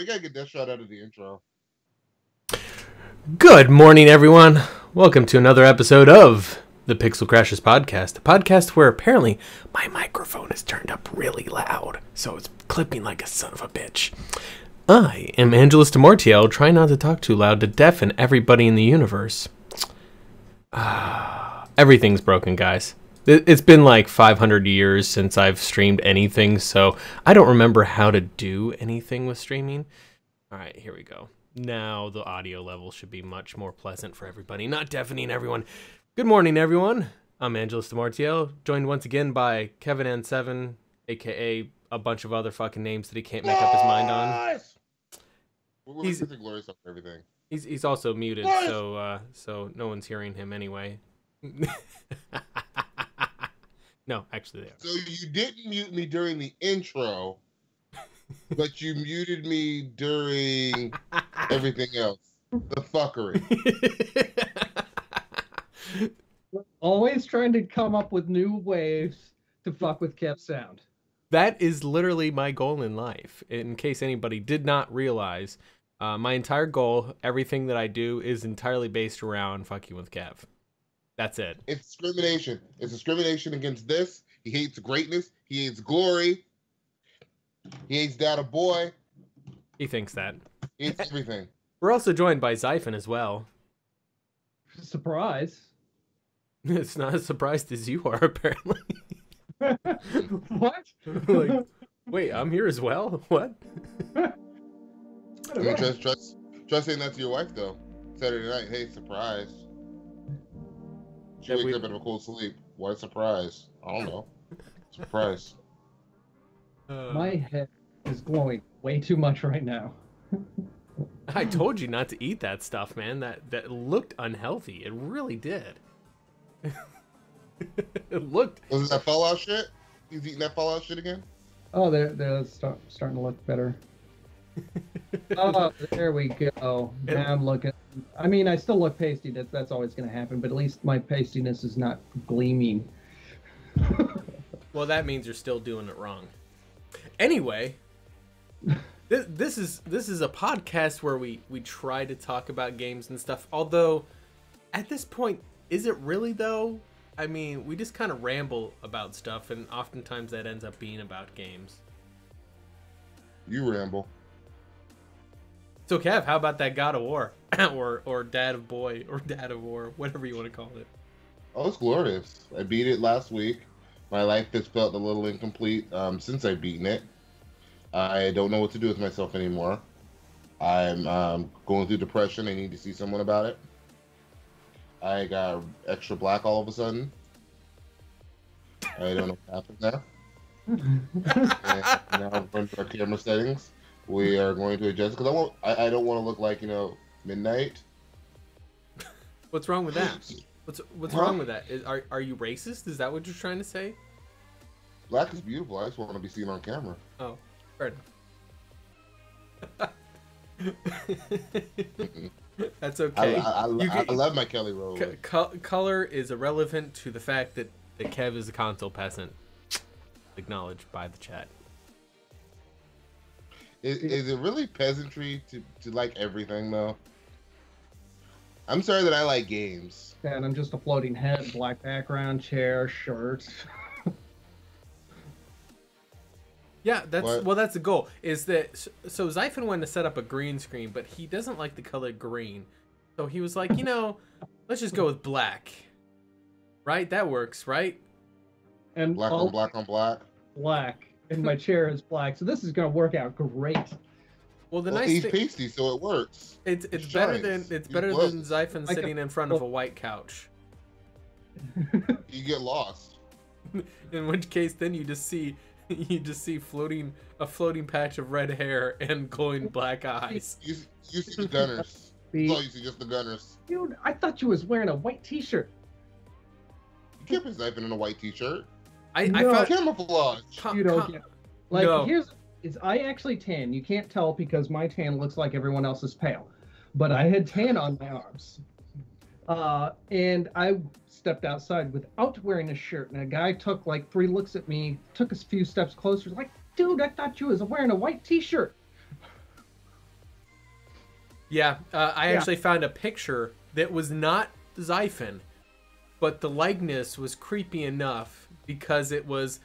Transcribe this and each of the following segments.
We gotta get that shot out of the intro. Good morning, everyone. Welcome to another episode of the Pixel Crashers podcast, a podcast where apparently my microphone is turned up really loud, so it's clipping like a son of a bitch. I am Angelus de Mortiel, trying not to talk too loud to deafen everybody in the universe. Everything's broken, guys. It's been like 500 years since I've streamed anything, so I don't remember how to do anything with streaming. All right, here we go. Now the audio level should be much more pleasant for everybody, not deafening everyone. Good morning, everyone. I'm Angelus de Mortiel, joined once again by Kevin N7, a.k.a. a bunch of other fucking names that he can't make up his mind on. He's glorious up everything. He's also muted, so no one's hearing him anyway. No, actually they are. So you didn't mute me during the intro, but you muted me during everything else. The fuckery. Always trying to come up with new ways to fuck with Kev's sound. That is literally my goal in life. In case anybody did not realize, my entire goal, everything that I do, is entirely based around fucking with Kev. That's it. It's discrimination. It's discrimination against this. He hates greatness. He hates glory. He hates Data Boy. He thinks that. He hates everything. We're also joined by Xaiphen as well. Surprise. It's not as surprised as you are, apparently. What? Like, wait, I'm here as well? What? I mean, try saying that to your wife, though. Saturday night, hey, surprise. She wakes up in a cold sleep. What a surprise. I don't know. Surprise. My head is glowing way too much right now. I told you not to eat that stuff, man. That looked unhealthy. It really did. It looked... Was it that Fallout shit? He's eating that Fallout shit again? Oh, they're starting to look better. Oh, there we go. Now I'm looking. I mean, I still look pasty. That's always going to happen, but at least my pastiness is not gleaming. Well, that means you're still doing it wrong. Anyway, this is a podcast where we try to talk about games and stuff. Although, at this point, is it really though? I mean, we just kind of ramble about stuff, and oftentimes that ends up being about games. You ramble. So Kev, how about that God of War, or Dad of Boy, or Dad of War, whatever you want to call it? Oh, it's glorious. I beat it last week. My life has felt a little incomplete since I've beaten it. I don't know what to do with myself anymore. I'm going through depression. I need to see someone about it. I got extra black all of a sudden. I don't know what happened there. And now I'm going to our camera settings. We are going to adjust because I don't want to look like, Midnight. What's wrong with that? What's wrong with that? Are you racist? Is that what you're trying to say? Black is beautiful. I just want to be seen on camera. Oh, fair enough. That's okay. I love my Kelly Rowland. Color is irrelevant to the fact that Kev is a console peasant. Acknowledged by the chat. Is it really peasantry to like everything, though? I'm sorry that I like games. And I'm just a floating head, black background, chair, shirt. Yeah, that's the goal. Is that so? Xaiphen wanted to set up a green screen, but he doesn't like the color green, so he was like, let's just go with black. Right, that works, right? And black on black on black. Black, and my chair is black, so this is gonna work out great. Well, he's pasty, so it works. It's better than Xaiphen sitting in front of a white couch. You get lost. In which case, then you just see a floating patch of red hair and glowing black eyes. You see the gunners. That's all you see, just the gunners. Dude, I thought you was wearing a white t-shirt. You can't put Xaiphen in a white t-shirt. I thought camouflage. You don't get I actually tan. You can't tell because my tan looks like everyone else's pale, but I had tan on my arms. And I stepped outside without wearing a shirt, and a guy took like 3 looks at me, took a few steps closer, like, dude, I thought you was wearing a white t-shirt. Yeah, I actually found a picture that was not Xaiphen, but the likeness was creepy enough because it was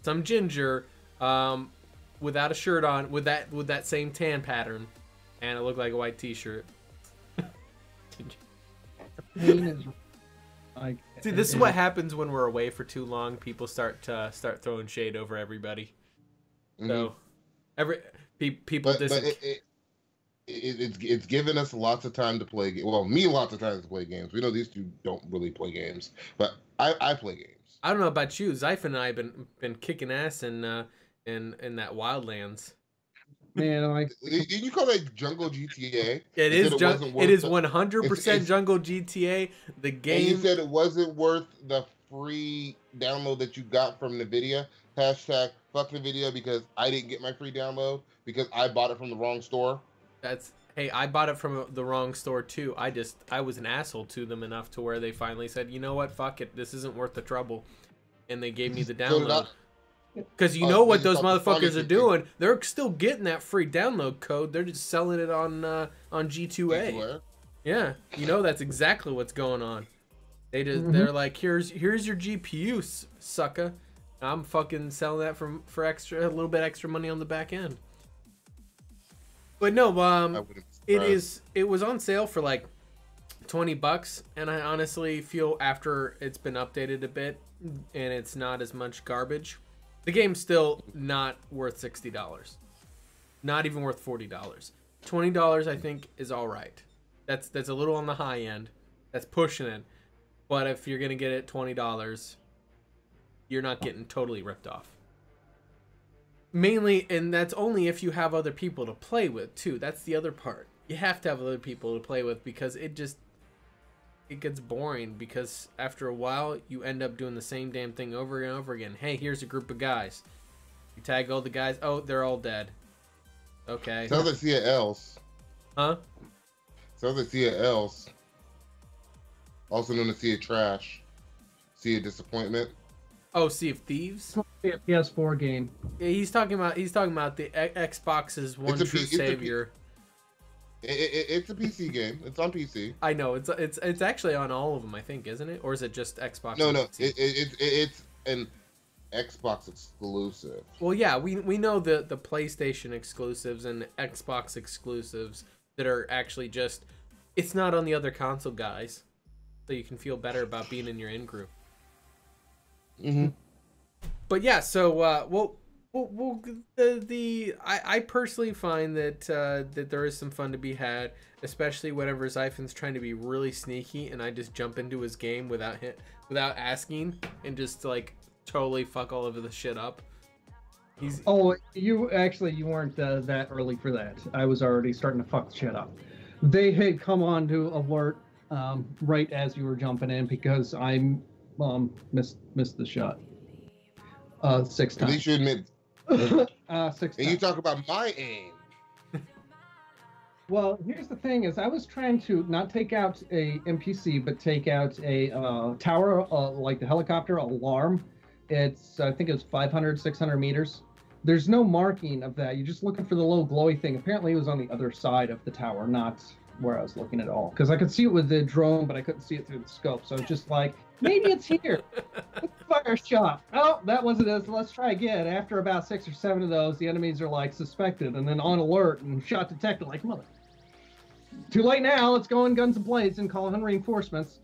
some ginger without a shirt on, with that same tan pattern, and it looked like a white T-shirt. See, this is what happens when we're away for too long. People start throwing shade over everybody. So people it's given us lots of time to play. Well, me lots of time to play games. We know these two don't really play games, but I play games. I don't know about you. Xaiphen and I have been kicking ass in that Wildlands. Man, did you call that Jungle GTA? It is 100% Jungle GTA. The game. And you said it wasn't worth the free download that you got from NVIDIA. Hashtag fuck NVIDIA because I didn't get my free download because I bought it from the wrong store. Hey, I bought it from the wrong store too. I was an asshole to them enough to where they finally said, you know what, fuck it, this isn't worth the trouble, and they gave me the download. Because you know what those motherfuckers are doing? They're still getting that free download code. They're just selling it on G2A. Yeah, you know that's exactly what's going on. They're like, here's your GPU, sucker. I'm fucking selling that for a little bit extra money on the back end. But no, it was on sale for like $20, and I honestly feel after it's been updated a bit and it's not as much garbage, the game's still not worth $60. Not even worth $40. $20 I think is all right. That's a little on the high end. That's pushing it. But if you're gonna get it $20, you're not getting totally ripped off. Mainly, and that's only if you have other people to play with too. That's the other part. You have to have other people to play with because it gets boring, because after a while you end up doing the same damn thing over and over again. Hey, here's a group of guys. You tag all the guys. Oh, they're all dead. Okay. Sounds like see it else. Huh? Sounds like see it else. Also known as see it trash. See a disappointment. Oh, Sea of Thieves? It's a PS4 game. Yeah, he's talking about the Xbox's one true savior. It's a PC game. It's on PC. I know it's actually on all of them, I think, isn't it? Or is it just Xbox? No, it's an Xbox exclusive. Well, yeah, we know the PlayStation exclusives and Xbox exclusives that are actually just, it's not on the other console guys, so you can feel better about being in your in group. But yeah, so I personally find that there is some fun to be had, especially whenever Xaiphen's trying to be really sneaky and I just jump into his game without asking and just like totally fuck all of the shit up. You weren't that early for that. I was already starting to fuck shit up. They had come on to alert right as you were jumping in because I missed the shot 6 times. At least you admit. 6 and you talk about my aim. Well, here's the thing: is I was trying to not take out a NPC, but take out a tower, like the helicopter alarm. I think it was 500, 600 meters. There's no marking of that. You're just looking for the little glowy thing. Apparently, it was on the other side of the tower, not where I was looking at all. Because I could see it with the drone, but I couldn't see it through the scope. So I was just like, maybe it's here. Fire shot. Oh, that wasn't it. So let's try again. After about 6 or 7 of those, the enemies are like suspected and then on alert and shot detected. Like, mother. Too late now. Let's go in guns and blades and call in reinforcements.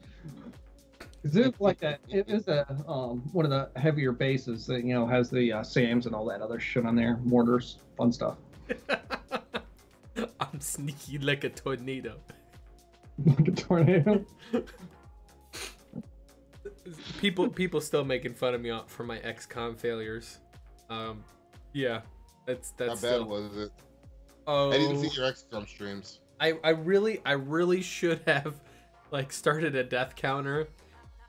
It's like that. It is one of the heavier bases that has the SAMs and all that other shit on there, mortars, fun stuff. I'm sneaky like a tornado. Like a tornado. People still making fun of me for my XCOM failures. Yeah, that's how still... bad was it? Oh, I didn't see your XCOM streams. I really should have like started a death counter,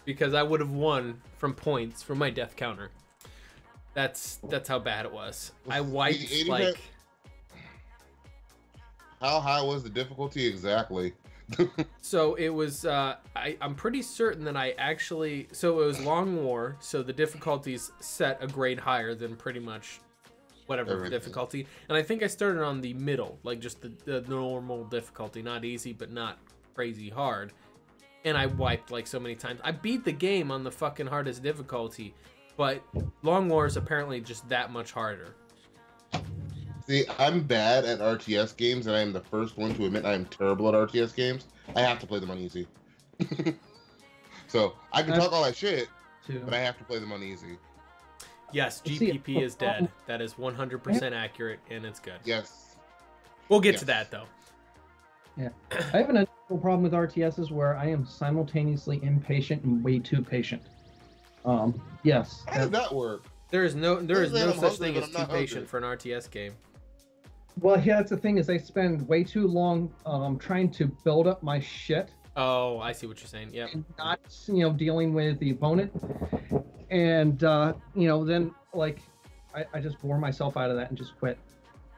because I would have won from points from my death counter. That's how bad it was. I wiped like. How high was the difficulty exactly? So it was. I'm pretty certain that I actually. So it was Long War. So the difficulties set a grade higher than pretty much whatever difficulty. And I think I started on the middle, like just the normal difficulty, not easy, but not crazy hard. And I wiped like so many times. I beat the game on the fucking hardest difficulty, but Long War is apparently just that much harder. See, I'm bad at RTS games, and I am the first one to admit I am terrible at RTS games. I have to play them on easy. So I can talk all that shit, but I have to play them on easy. Yes, GPP is dead. That is 100% accurate, and it's good. Yes. We'll get to that, though. Yeah. I have an unusual problem with RTSs where I am simultaneously impatient and way too patient. Yes. How does that work? There is no such thing as too patient for an RTS game. Well, yeah, that's the thing is I spend way too long trying to build up my shit. Oh, I see what you're saying. Yep. And not, dealing with the opponent. And, then, like, I just bore myself out of that and just quit.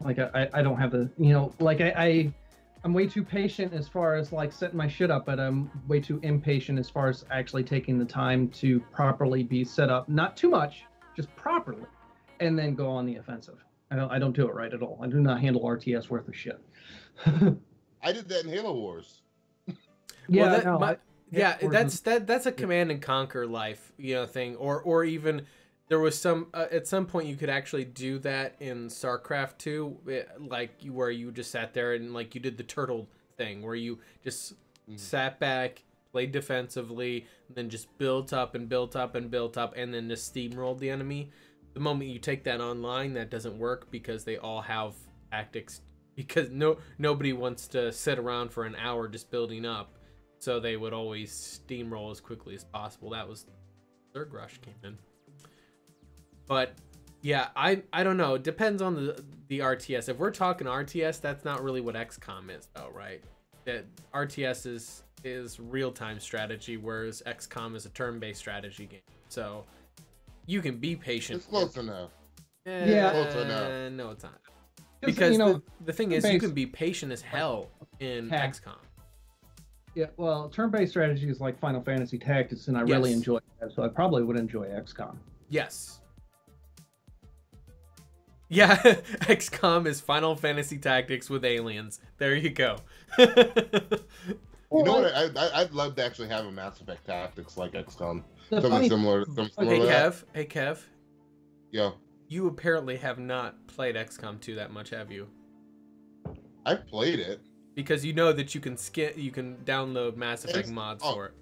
Like, I don't have the, like, I'm way too patient as far as, like, setting my shit up, but I'm way too impatient as far as actually taking the time to properly be set up. Not too much, just properly, and then go on the offensive. I don't do it right at all. I do not handle RTS worth of shit. I did that in Halo Wars. Yeah, well, that's a Command and Conquer life, thing, or even there was some at some point you could actually do that in StarCraft 2, where you just sat there and like you did the turtle thing, where you just sat back, played defensively, and then just built up and built up and built up, and then just steamrolled the enemy. The moment you take that online, that doesn't work because they all have tactics. Because nobody wants to sit around for an hour just building up. So they would always steamroll as quickly as possible. That was Third Rush came in. But yeah, I don't know. It depends on the RTS. If we're talking RTS, that's not really what XCOM is, though, right? That RTS is real-time strategy, whereas XCOM is a turn-based strategy game. So you can be patient. It's close enough. Yeah. Close enough. No, it's not. Because the thing is, you can be patient as hell in XCOM. Yeah, well, turn-based strategy is like Final Fantasy Tactics, and I really enjoy that, so I probably would enjoy XCOM. Yes. Yeah, XCOM is Final Fantasy Tactics with aliens. There you go. You know what? I'd love to actually have a Mass Effect Tactics like XCOM. Something similar to that. Hey, Kev. Yeah. You apparently have not played XCOM 2 that much, have you? I've played it. Because you know that you can download Mass Effect mods for it.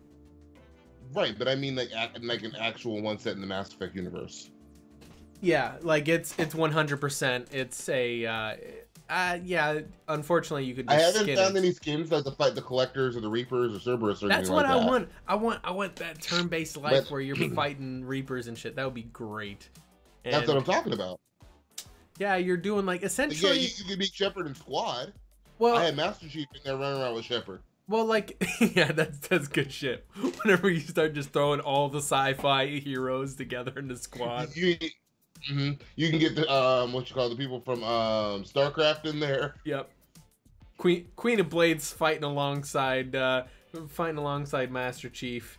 Right, but I mean like an actual one set in the Mass Effect universe. Yeah, like it's 100%. It's a yeah. Unfortunately, you could. Just I haven't found any skins that fight the Collectors or the Reapers or Cerberus or anything like that. That's what I want. I want that turn-based life where you're fighting Reapers and shit. That would be great. And that's what I'm talking about. Yeah, you're doing like essentially. Yeah, you could be Shepard and Squad. Well, I had Master Chief in there running around with Shepard. Well, like, yeah, that's good shit. Whenever you start just throwing all the sci-fi heroes together in the squad. You can get the the people from StarCraft in there. Yep. Queen of Blades fighting alongside Master Chief,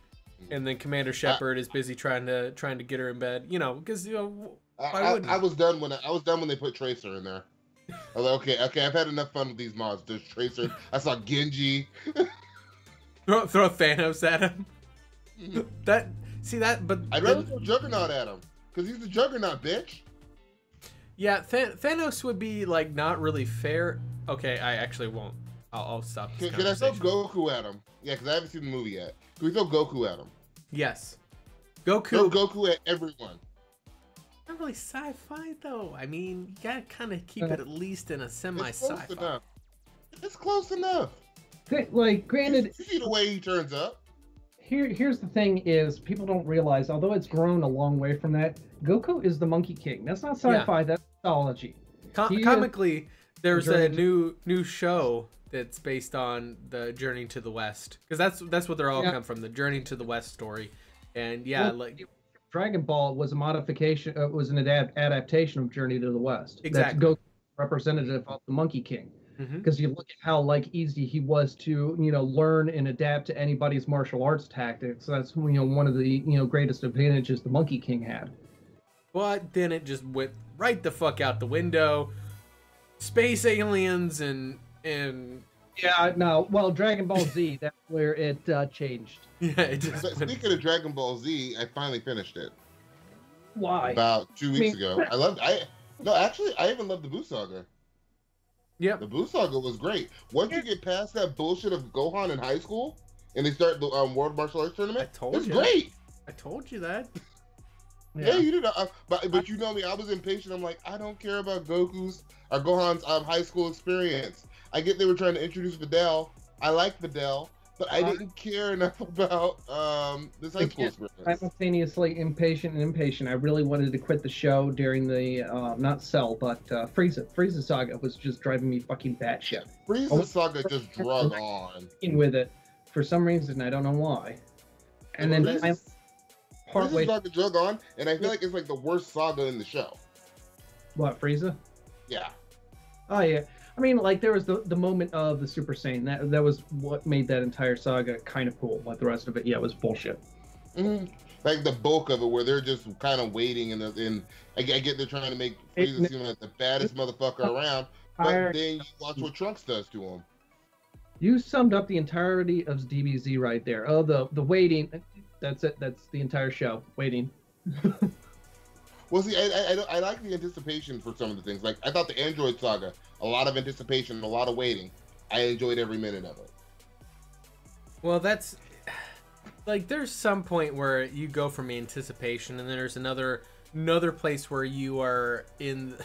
and then Commander Shepard is busy trying to get her in bed. Because I was done when they put Tracer in there. I was like, okay, I've had enough fun with these mods. There's Tracer. I saw Genji. Throw Thanos at him. But I'd rather throw Juggernaut at him because he's the Juggernaut, bitch. Yeah, Thanos would be like not really fair. Okay, I actually won't. I'll stop. Can I throw Goku at him? Yeah, because I haven't seen the movie yet. Can we throw Goku at him? Yes. Goku. Throw Goku at everyone. Not really sci-fi though. I mean, you gotta kind of keep it at least in a semi-sci-fi. It's close enough. Like, granted, you see the way he turns up. Here's the thing: is people don't realize, although it's grown a long way from that, Goku is the Monkey King. That's not sci-fi. That's mythology. Comically, there's a new show that's based on the Journey to the West, because that's what they're all come from, the Journey to the West story, and Dragon Ball was a modification. Was an adaptation of Journey to the West. Exactly. That's Goku, representative of the Monkey King. Because you look at how easy he was to learn and adapt to anybody's martial arts tactics. That's one of the greatest advantages the Monkey King had. But then it just went right the fuck out the window. Space aliens and yeah, no. Well, Dragon Ball Z, that's where it changed. Yeah, it just Speaking of Dragon Ball Z, I finally finished it. Why? About 2 weeks ago. I even loved the Buu Saga. Yep. The Buu Saga was great. Once you get past that bullshit of Gohan in high school and they start the World Martial Arts Tournament, it's great. I told you that. Yeah, you did. But you know me, I was impatient. I'm like, I don't care about Gohan's high school experience. I get they were trying to introduce Videl. I like Videl, but I didn't care enough about this high school experience. Simultaneously impatient. I really wanted to quit the show during the not Cell, but Frieza Saga was just driving me fucking batshit. Frieza Saga just drug on. With it for some reason, I don't know why. And then Frieza Saga drug on, and I feel like it's like the worst saga in the show. What, Frieza? Yeah. Oh yeah. I mean, like there was the moment of the Super Saiyan. That was what made that entire saga kind of cool. But the rest of it, yeah, was bullshit. Mm-hmm. Like the bulk of it, where they're just kind of waiting, and I get they're trying to make Frieza seem like the baddest motherfucker around, but then you watch what Trunks does to him. You summed up the entirety of DBZ right there. Oh, the waiting. That's it. That's the entire show. Waiting. Well, see, I like the anticipation for some of the things. Like, I thought the Android Saga, a lot of anticipation, a lot of waiting. I enjoyed every minute of it. Well, that's... Like, there's some point where you go from anticipation, and then there's another place where you are in...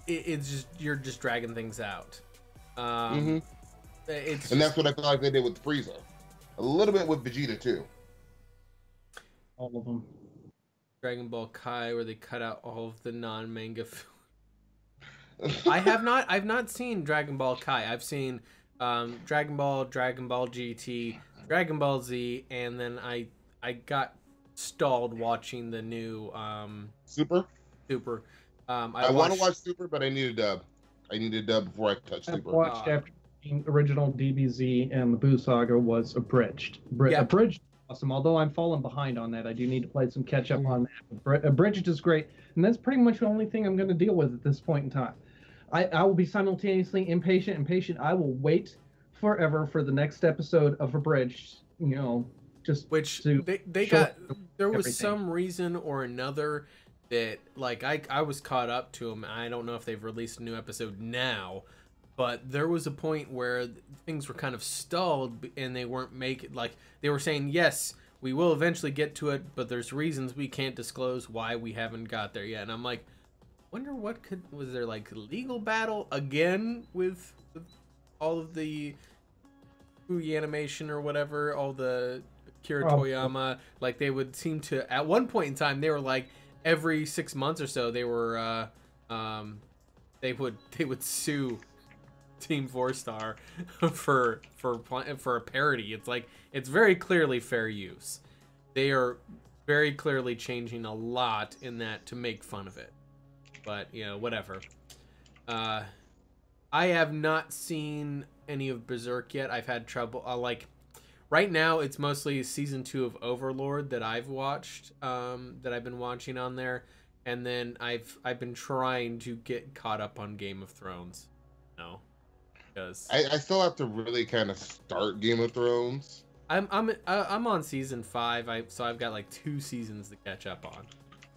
it's just... You're just dragging things out. And that's what I feel like they did with Frieza. A little bit with Vegeta, too. All of them. Dragon Ball Kai, where they cut out all of the non-manga I've not seen Dragon Ball Kai. I've seen Dragon Ball GT, Dragon Ball Z, and then I got stalled watching the new Super. I want to watch Super, but I need a dub. I need a dub before I touch Super. I watched after the original DBZ, and the Buu Saga was abridged. Abridged. Awesome. Although I'm falling behind on that, I do need to play some catch up on that. Abridged is great, and that's pretty much the only thing I'm going to deal with at this point in time. I will be simultaneously impatient and patient. I will wait forever for the next episode of Abridged. You know, just which they got. There was some reason or another that like I was caught up to them. I don't know if they've released a new episode now. But there was a point where things were kind of stalled and they weren't making, like, they were saying, yes, we will eventually get to it, but there's reasons we can't disclose why we haven't got there yet. And I'm like, wonder was there like legal battle again with all of the Fuji animation or whatever, all the Akira Toriyama, like they would seem to, at one point in time, they were like, every 6 months or so, they were, they would sue Team 4-Star for a parody. It's like, it's very clearly fair use. They are very clearly changing a lot in that to make fun of it. But, you know, whatever. I have not seen any of Berserk yet. I've had trouble. Like, right now, it's mostly season 2 of Overlord that I've watched, that I've been watching on there. And then I've been trying to get caught up on Game of Thrones. No. I still have to really kind of start Game of Thrones. I'm on season 5, so I've got like 2 seasons to catch up on,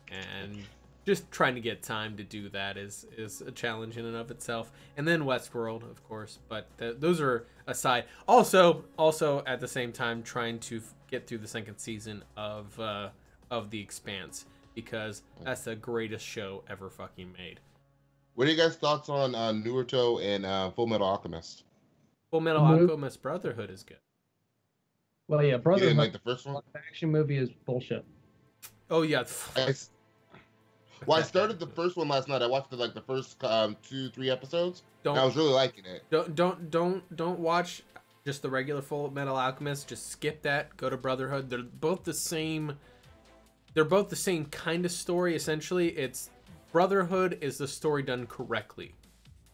and just trying to get time to do that is a challenge in and of itself. And then Westworld, of course, but those are aside. Also at the same time trying to get through the 2nd season of The Expanse, because that's the greatest show ever fucking made. What are you guys' thoughts on Naruto and Full Metal Alchemist? Full Metal Alchemist Brotherhood is good. Well, yeah, Brotherhood. You didn't like the first one? The action movie is bullshit. Oh yeah. I started the first one last night. I watched the first 2-3 episodes. I was really liking it. Don't watch just the regular Full Metal Alchemist. Just skip that. Go to Brotherhood. They're both the same. They're both the same kind of story. Essentially, it's Brotherhood is the story done correctly,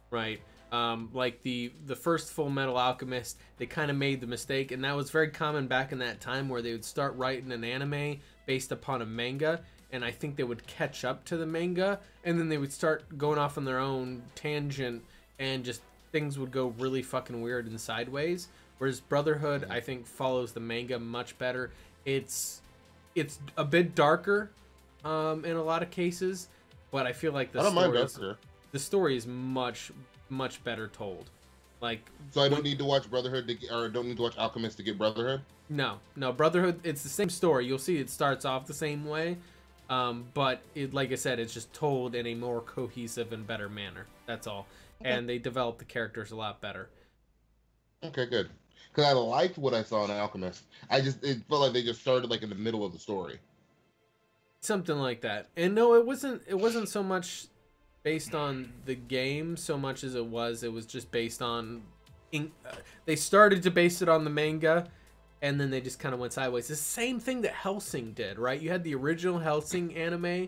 right? Like the first Full Metal Alchemist, they kind of made the mistake, and that was very common back in that time, where they would start writing an anime based upon a manga, and I think they would catch up to the manga, and then they would start going off on their own tangent, and just things would go really fucking weird and sideways. Whereas Brotherhood, I think, follows the manga much better. It's a bit darker in a lot of cases, but I feel like the story is much better told. Like, so I don't need to watch Brotherhood or don't need to watch Alchemist to get Brotherhood. No, Brotherhood, it's the same story. You'll see it starts off the same way, but like I said, it's just told in a more cohesive and better manner. That's all. Okay. And they develop the characters a lot better. Okay, good. Because I liked what I saw in Alchemist. It felt like they just started like in the middle of the story. Something like that. And no, it wasn't so much based on the game so much as it was just based on they started to base it on the manga, and then they just kind of went sideways. The same thing that Hellsing did, right? You had the original Hellsing anime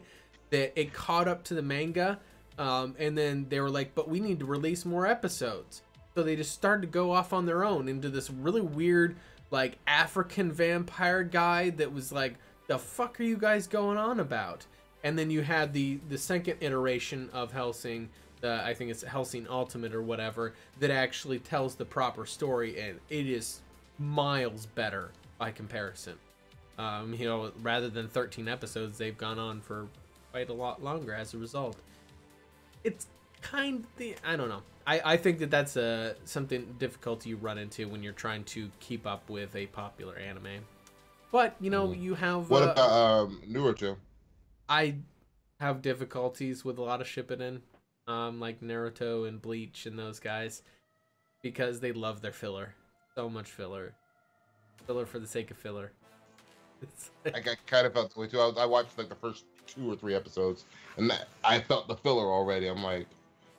that it caught up to the manga, and then they were like, but we need to release more episodes. So they just started to go off on their own into this really weird, like, African vampire guy that was like, the fuck are you guys going on about? And then you had the second iteration of Hellsing, I think it's Hellsing Ultimate or whatever, that actually tells the proper story, and it is miles better by comparison. You know, rather than 13 episodes, they've gone on for quite a lot longer as a result. It's kind of I don't know. I think that's something difficult you run into when you're trying to keep up with a popular anime. But, you know, you have... What about Naruto? I have difficulties with a lot of Shippuden, like Naruto and Bleach and those guys, because they love their filler. So much filler. Filler for the sake of filler. I kind of felt the way too. I watched like the first 2 or 3 episodes, and I felt the filler already. I'm like,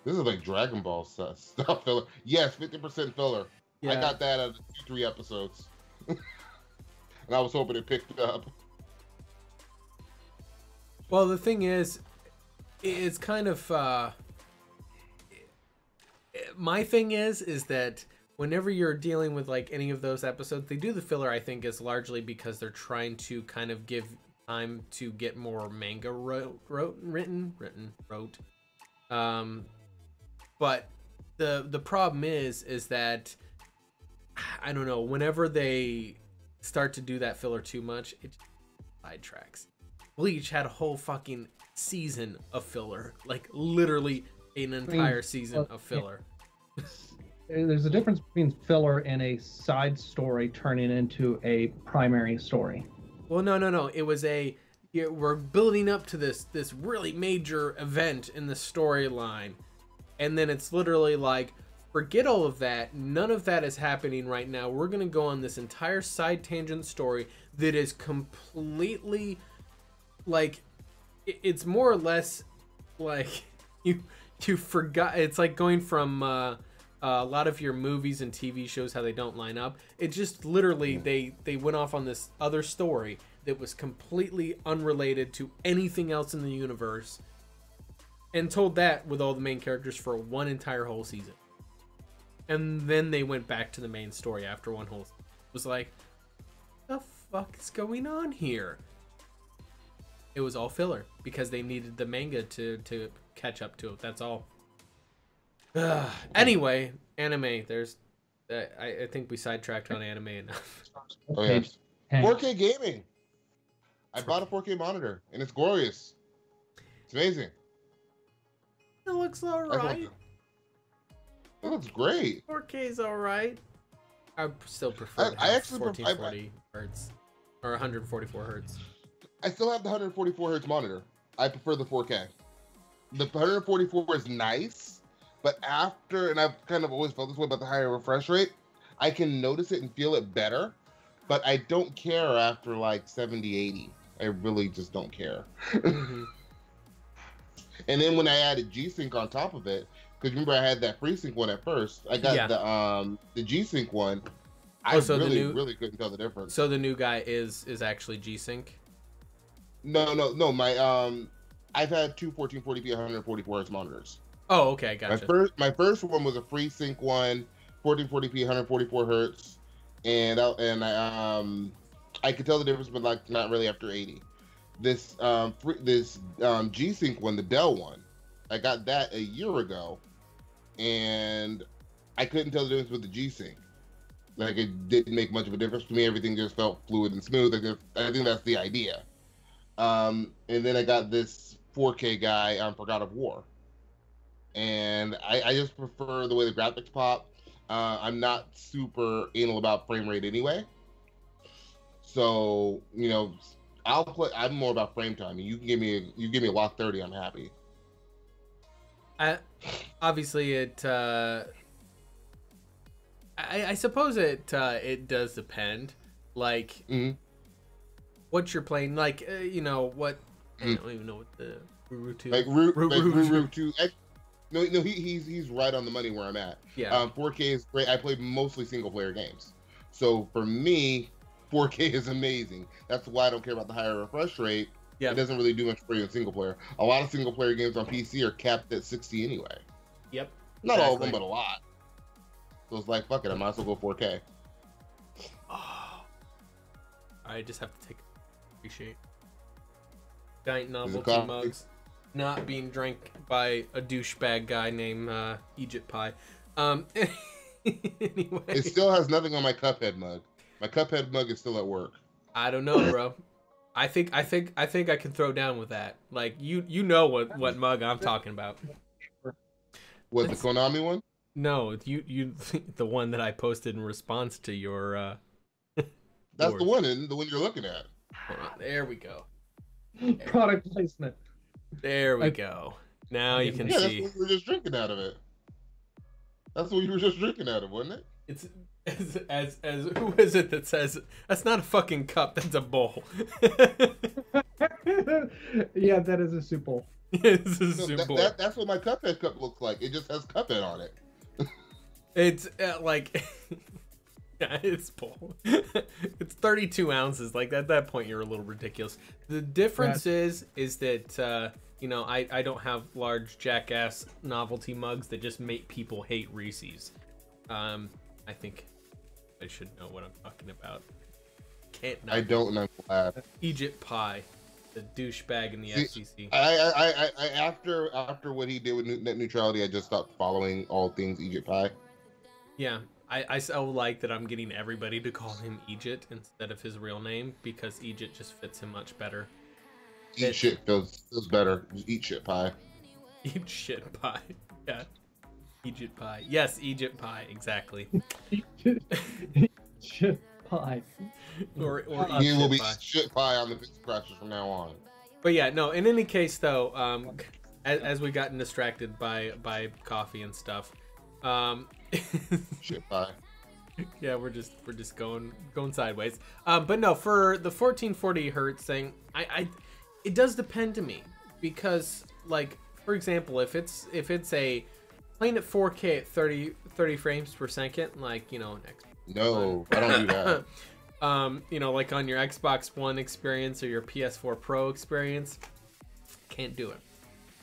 this is like Dragon Ball stuff filler. Yes, 50% filler. Yeah. I got that out of 2-3 episodes. And I was hoping it picked up. Well, the thing is, it's kind of my thing is that whenever you're dealing with like any of those episodes, they do the filler. I think is largely because they're trying to kind of give time to get more manga written. But the problem is that I don't know. Whenever they start to do that filler too much, it sidetracks. Bleach had a whole fucking season of filler, like literally an entire season of filler. There's a difference between filler and a side story turning into a primary story. Well, no. It was we're building up to this really major event in the storyline, and then it's literally like, forget all of that. None of that is happening right now. We're going to go on this entire side tangent story that is completely, like, it's more or less like you forgot. It's like going from a lot of your movies and TV shows, how they don't line up. It just literally, they went off on this other story that was completely unrelated to anything else in the universe, and told that with all the main characters for one entire whole season. And then they went back to the main story after one whole... It was like, the fuck is going on here? It was all filler because they needed the manga to catch up to it. That's all. Anyway, anime. There's... I think we sidetracked on anime enough. Oh, yes. 4K gaming. I bought a 4K monitor, and it's glorious. It's amazing. It looks alright. It looks great. 4K's alright. I still prefer 1440 hertz or 144 hertz. I still have the 144 hertz monitor. I prefer the 4K. The 144 is nice, but after, and I've kind of always felt this way about the higher refresh rate, I can notice it and feel it better, but I don't care after like 70, 80. I really just don't care. Mm-hmm. And then when I added G-Sync on top of it, because remember I had that FreeSync one at first. I got the G-Sync one. I really couldn't tell the difference. So the new guy is actually G-Sync? No. My I've had two 1440p 144 hertz monitors. Oh, okay, gotcha. My first one was a FreeSync one, 1440p 144 hertz, and I could tell the difference, but like not really after 80. this G-Sync one, the Dell one. I got that a year ago, and I couldn't tell the difference with the G-Sync. Like, it didn't make much of a difference to me. Everything just felt fluid and smooth. I think that's the idea. And then I got this 4K guy for God of War, and I just prefer the way the graphics pop. I'm not super anal about frame rate anyway, so you know, I'll play. I'm more about frame time. You can give me a lock 30, I'm happy. Obviously, it. I suppose it does depend, like what you're playing. Like you know what. I don't even know what the Rurutu. Like Rurutu. No, he's right on the money where I'm at. Yeah. 4K is great. I play mostly single player games, so for me, 4K is amazing. That's why I don't care about the higher refresh rate. Yeah. It doesn't really do much for you in single player. A lot of single player games on PC are capped at 60 anyway. Yep. Not all of them, but a lot. So it's like, fuck it, I might as well go 4K. Oh. I just have to appreciate giant novelty mugs not being drank by a douchebag guy named Egypt Pie. Anyway. It still has nothing on my Cuphead mug. My Cuphead mug is still at work. I don't know, bro. I think I can throw down with that. Like you know what mug I'm talking about. What, the Konami one? No, you the one that I posted in response to your That's the one you're looking at. Hold on, there we go. Product placement. There we go. Now you can see. That's what we were just drinking out of it. That's what you were just drinking out of, wasn't it? It's as who is it that says that's not a fucking cup, that's a bowl. Yeah, that is a soup bowl. It's a soup bowl. That's what my Cuphead cup looks like. It just has Cuphead on it. It's like yeah, it's bowl. It's 32 ounces. Like at that point, you're a little ridiculous. The difference is that you know, I don't have large jackass novelty mugs that just make people hate Reese's. I think I should know what I'm talking about. Can't not. I don't, and I'm glad. Egypt Pie, the douchebag in the FCC. I after what he did with net neutrality, I just stopped following all things Egypt Pie. Yeah, I so like that I'm getting everybody to call him Egypt instead of his real name because Egypt just fits him much better. Eat shit feels better. Just eat shit pie. Eat shit pie. Yeah. Egypt pie. Yes, Egypt pie. Exactly. Shit pie. Or he will be shit pie on the Pizza Crashers from now on. But yeah, no. In any case, though, as we gotten distracted by coffee and stuff, shit pie. Yeah, we're just going sideways. But no, for the 1440 hertz thing, it does depend to me because, like, for example, if it's a playing at 4K at 30 frames per second, like, you know, no, I don't do that. You know, like on your Xbox One experience or your PS4 Pro experience, can't do it.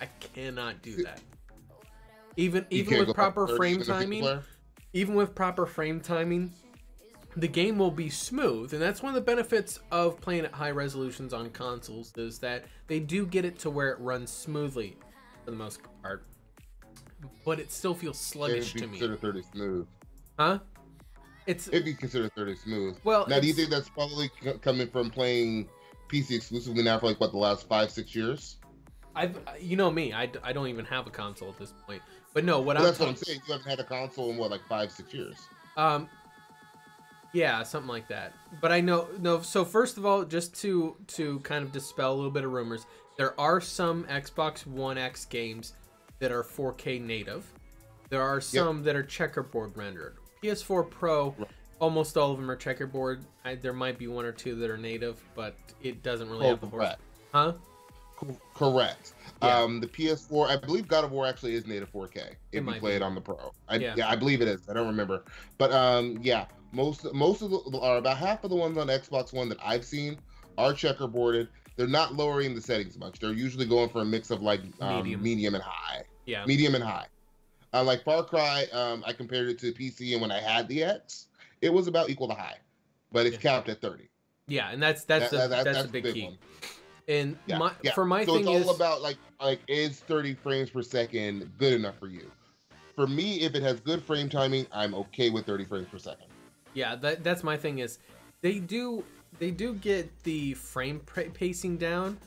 I cannot do that. Even with proper frame timing, the game will be smooth, and that's one of the benefits of playing at high resolutions on consoles is that they do get it to where it runs smoothly for the most part, but it still feels sluggish to me. Consider 30 smooth, huh? It'd be considered 30 smooth. Well, now do you think that's probably coming from playing PC exclusively now for like what, the last 5-6 years? You know me, I don't even have a console at this point. But no, what I'm saying, you haven't had a console in what, like 5-6 years? Yeah, something like that. But I know, no. So first of all, just to kind of dispel a little bit of rumors, there are some Xbox One X games that are 4K native. There are some that are checkerboard rendered. PS4 Pro, almost all of them are checkerboard. There might be one or two that are native, but it doesn't really have the horse. Huh? Correct. Yeah. The PS4, I believe God of War actually is native 4K if you play it on the Pro. I believe it is. I don't remember, but yeah, most of the, or about half of the ones on Xbox One that I've seen are checkerboarded. They're not lowering the settings much. They're usually going for a mix of like medium and high. Yeah. Medium and high. Like Far Cry, I compared it to PC, and when I had the X, it was about equal to high, but it's capped at 30. Yeah, and that's the big key. One. And for my so thing it's all about like is 30 frames per second good enough for you? For me, if it has good frame timing, I'm okay with 30 frames per second. Yeah, that's my thing is they do get the frame pacing down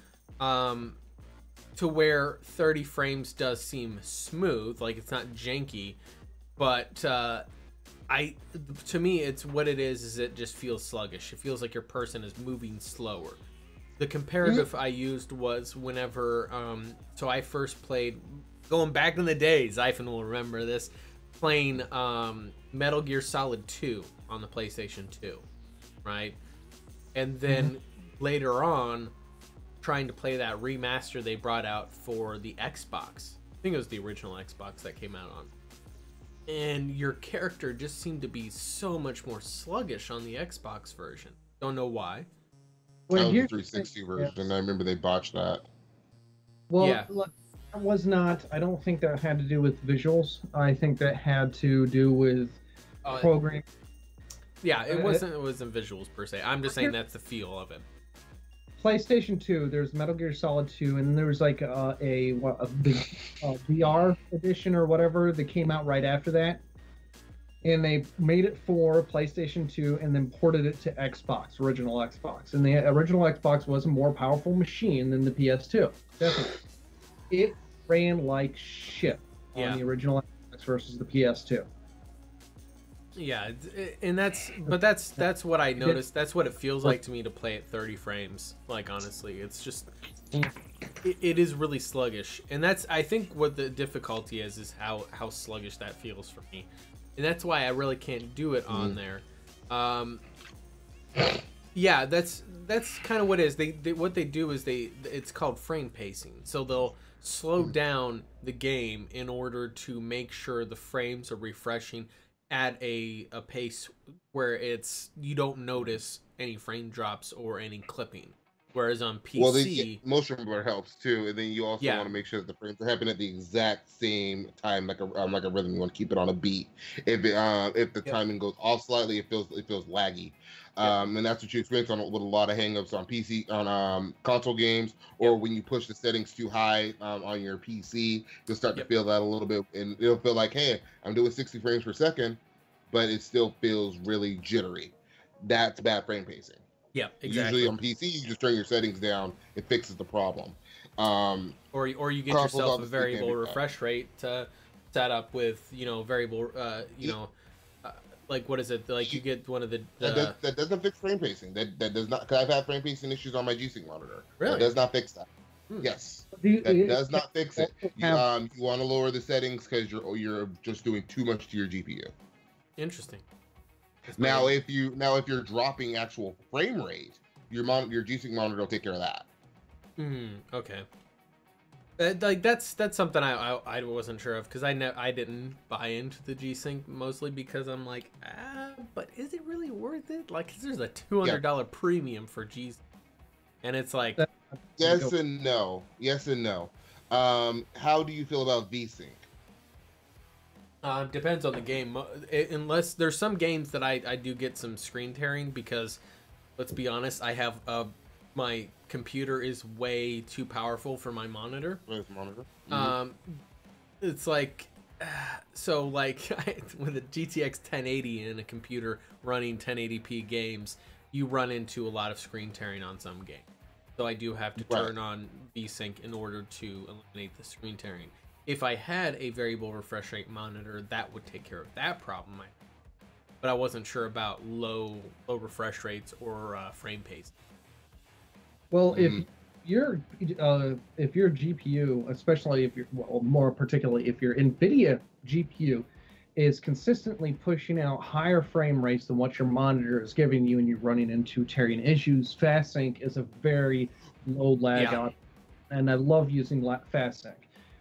to where 30 frames does seem smooth, like it's not janky, but to me it's what it is it just feels sluggish. It feels like your person is moving slower. The comparative I used was whenever so I first played, going back in the day, Xaiphen will remember this, playing Metal Gear Solid 2 on the PlayStation 2, right? And then later on, trying to play that remaster they brought out for the Xbox. I think it was the original Xbox that came out on. And your character just seemed to be so much more sluggish on the Xbox version. Don't know why. That was the 360 version. I remember they botched that. Well, yeah. Look, that was not. I don't think that had to do with visuals. I think that had to do with programming. Yeah, it wasn't visuals per se. I'm just saying that's the feel of it. PlayStation 2, there's Metal Gear Solid 2, and then there was like a VR edition or whatever that came out right after that. And they made it for PlayStation 2 and then ported it to Xbox, original Xbox. And the original Xbox was a more powerful machine than the PS2. Definitely. It ran like shit on the original Xbox versus the PS2. Yeah, and that's what I noticed. That's what it feels like to me to play at 30 frames. Like, honestly, it's just it is really sluggish, and that's, I think, what the difficulty is how sluggish that feels for me, and that's why I really can't do it on there. Yeah, that's kind of what it is. They what they do is it's called frame pacing. So they'll slow down the game in order to make sure the frames are refreshing at a pace where you don't notice any frame drops or any clipping. Whereas on PC, motion blur helps too, and then you also want to make sure that the frames are happening at the exact same time, like a rhythm. You want to keep it on a beat. If the timing goes off slightly, it feels laggy. And that's what you experience with a lot of hangups on PC, on console games, or when you push the settings too high on your PC, you'll start to feel that a little bit, and it'll feel like, hey, I'm doing 60 frames per second, but it still feels really jittery. That's bad frame pacing. Yeah, exactly. Usually on PC, you just turn your settings down; it fixes the problem. Or you get yourself a variable refresh rate to set up with variable like, what is it? Like, you get one of the... That doesn't fix frame pacing. That does not... Because I've had frame pacing issues on my G-Sync monitor. Really? That does not fix that. Yes. That does not fix it. You want to lower the settings because you're just doing too much to your GPU. Interesting. Now, if you're dropping actual frame rate, your G-Sync monitor will take care of that. Okay. That's something I wasn't sure of, because I didn't buy into the G-Sync, mostly because I'm like, but is it really worth it? Like, there's a $200 premium for G-Sync, and it's like, yes and no. How do you feel about V-Sync? Depends on the game. Unless there's some games that I do get some screen tearing, because let's be honest, I have my computer is way too powerful for my monitor. It's like, so like with a GTX 1080 and a computer running 1080p games, you run into a lot of screen tearing on some games. So I do have to turn on V-Sync in order to eliminate the screen tearing. If I had a variable refresh rate monitor, that would take care of that problem. But I wasn't sure about low refresh rates or frame pace. Well, if your GPU, especially if more particularly if your NVIDIA GPU is consistently pushing out higher frame rates than what your monitor is giving you, and you're running into tearing issues, FastSync is a very low lag out, and I love using FastSync.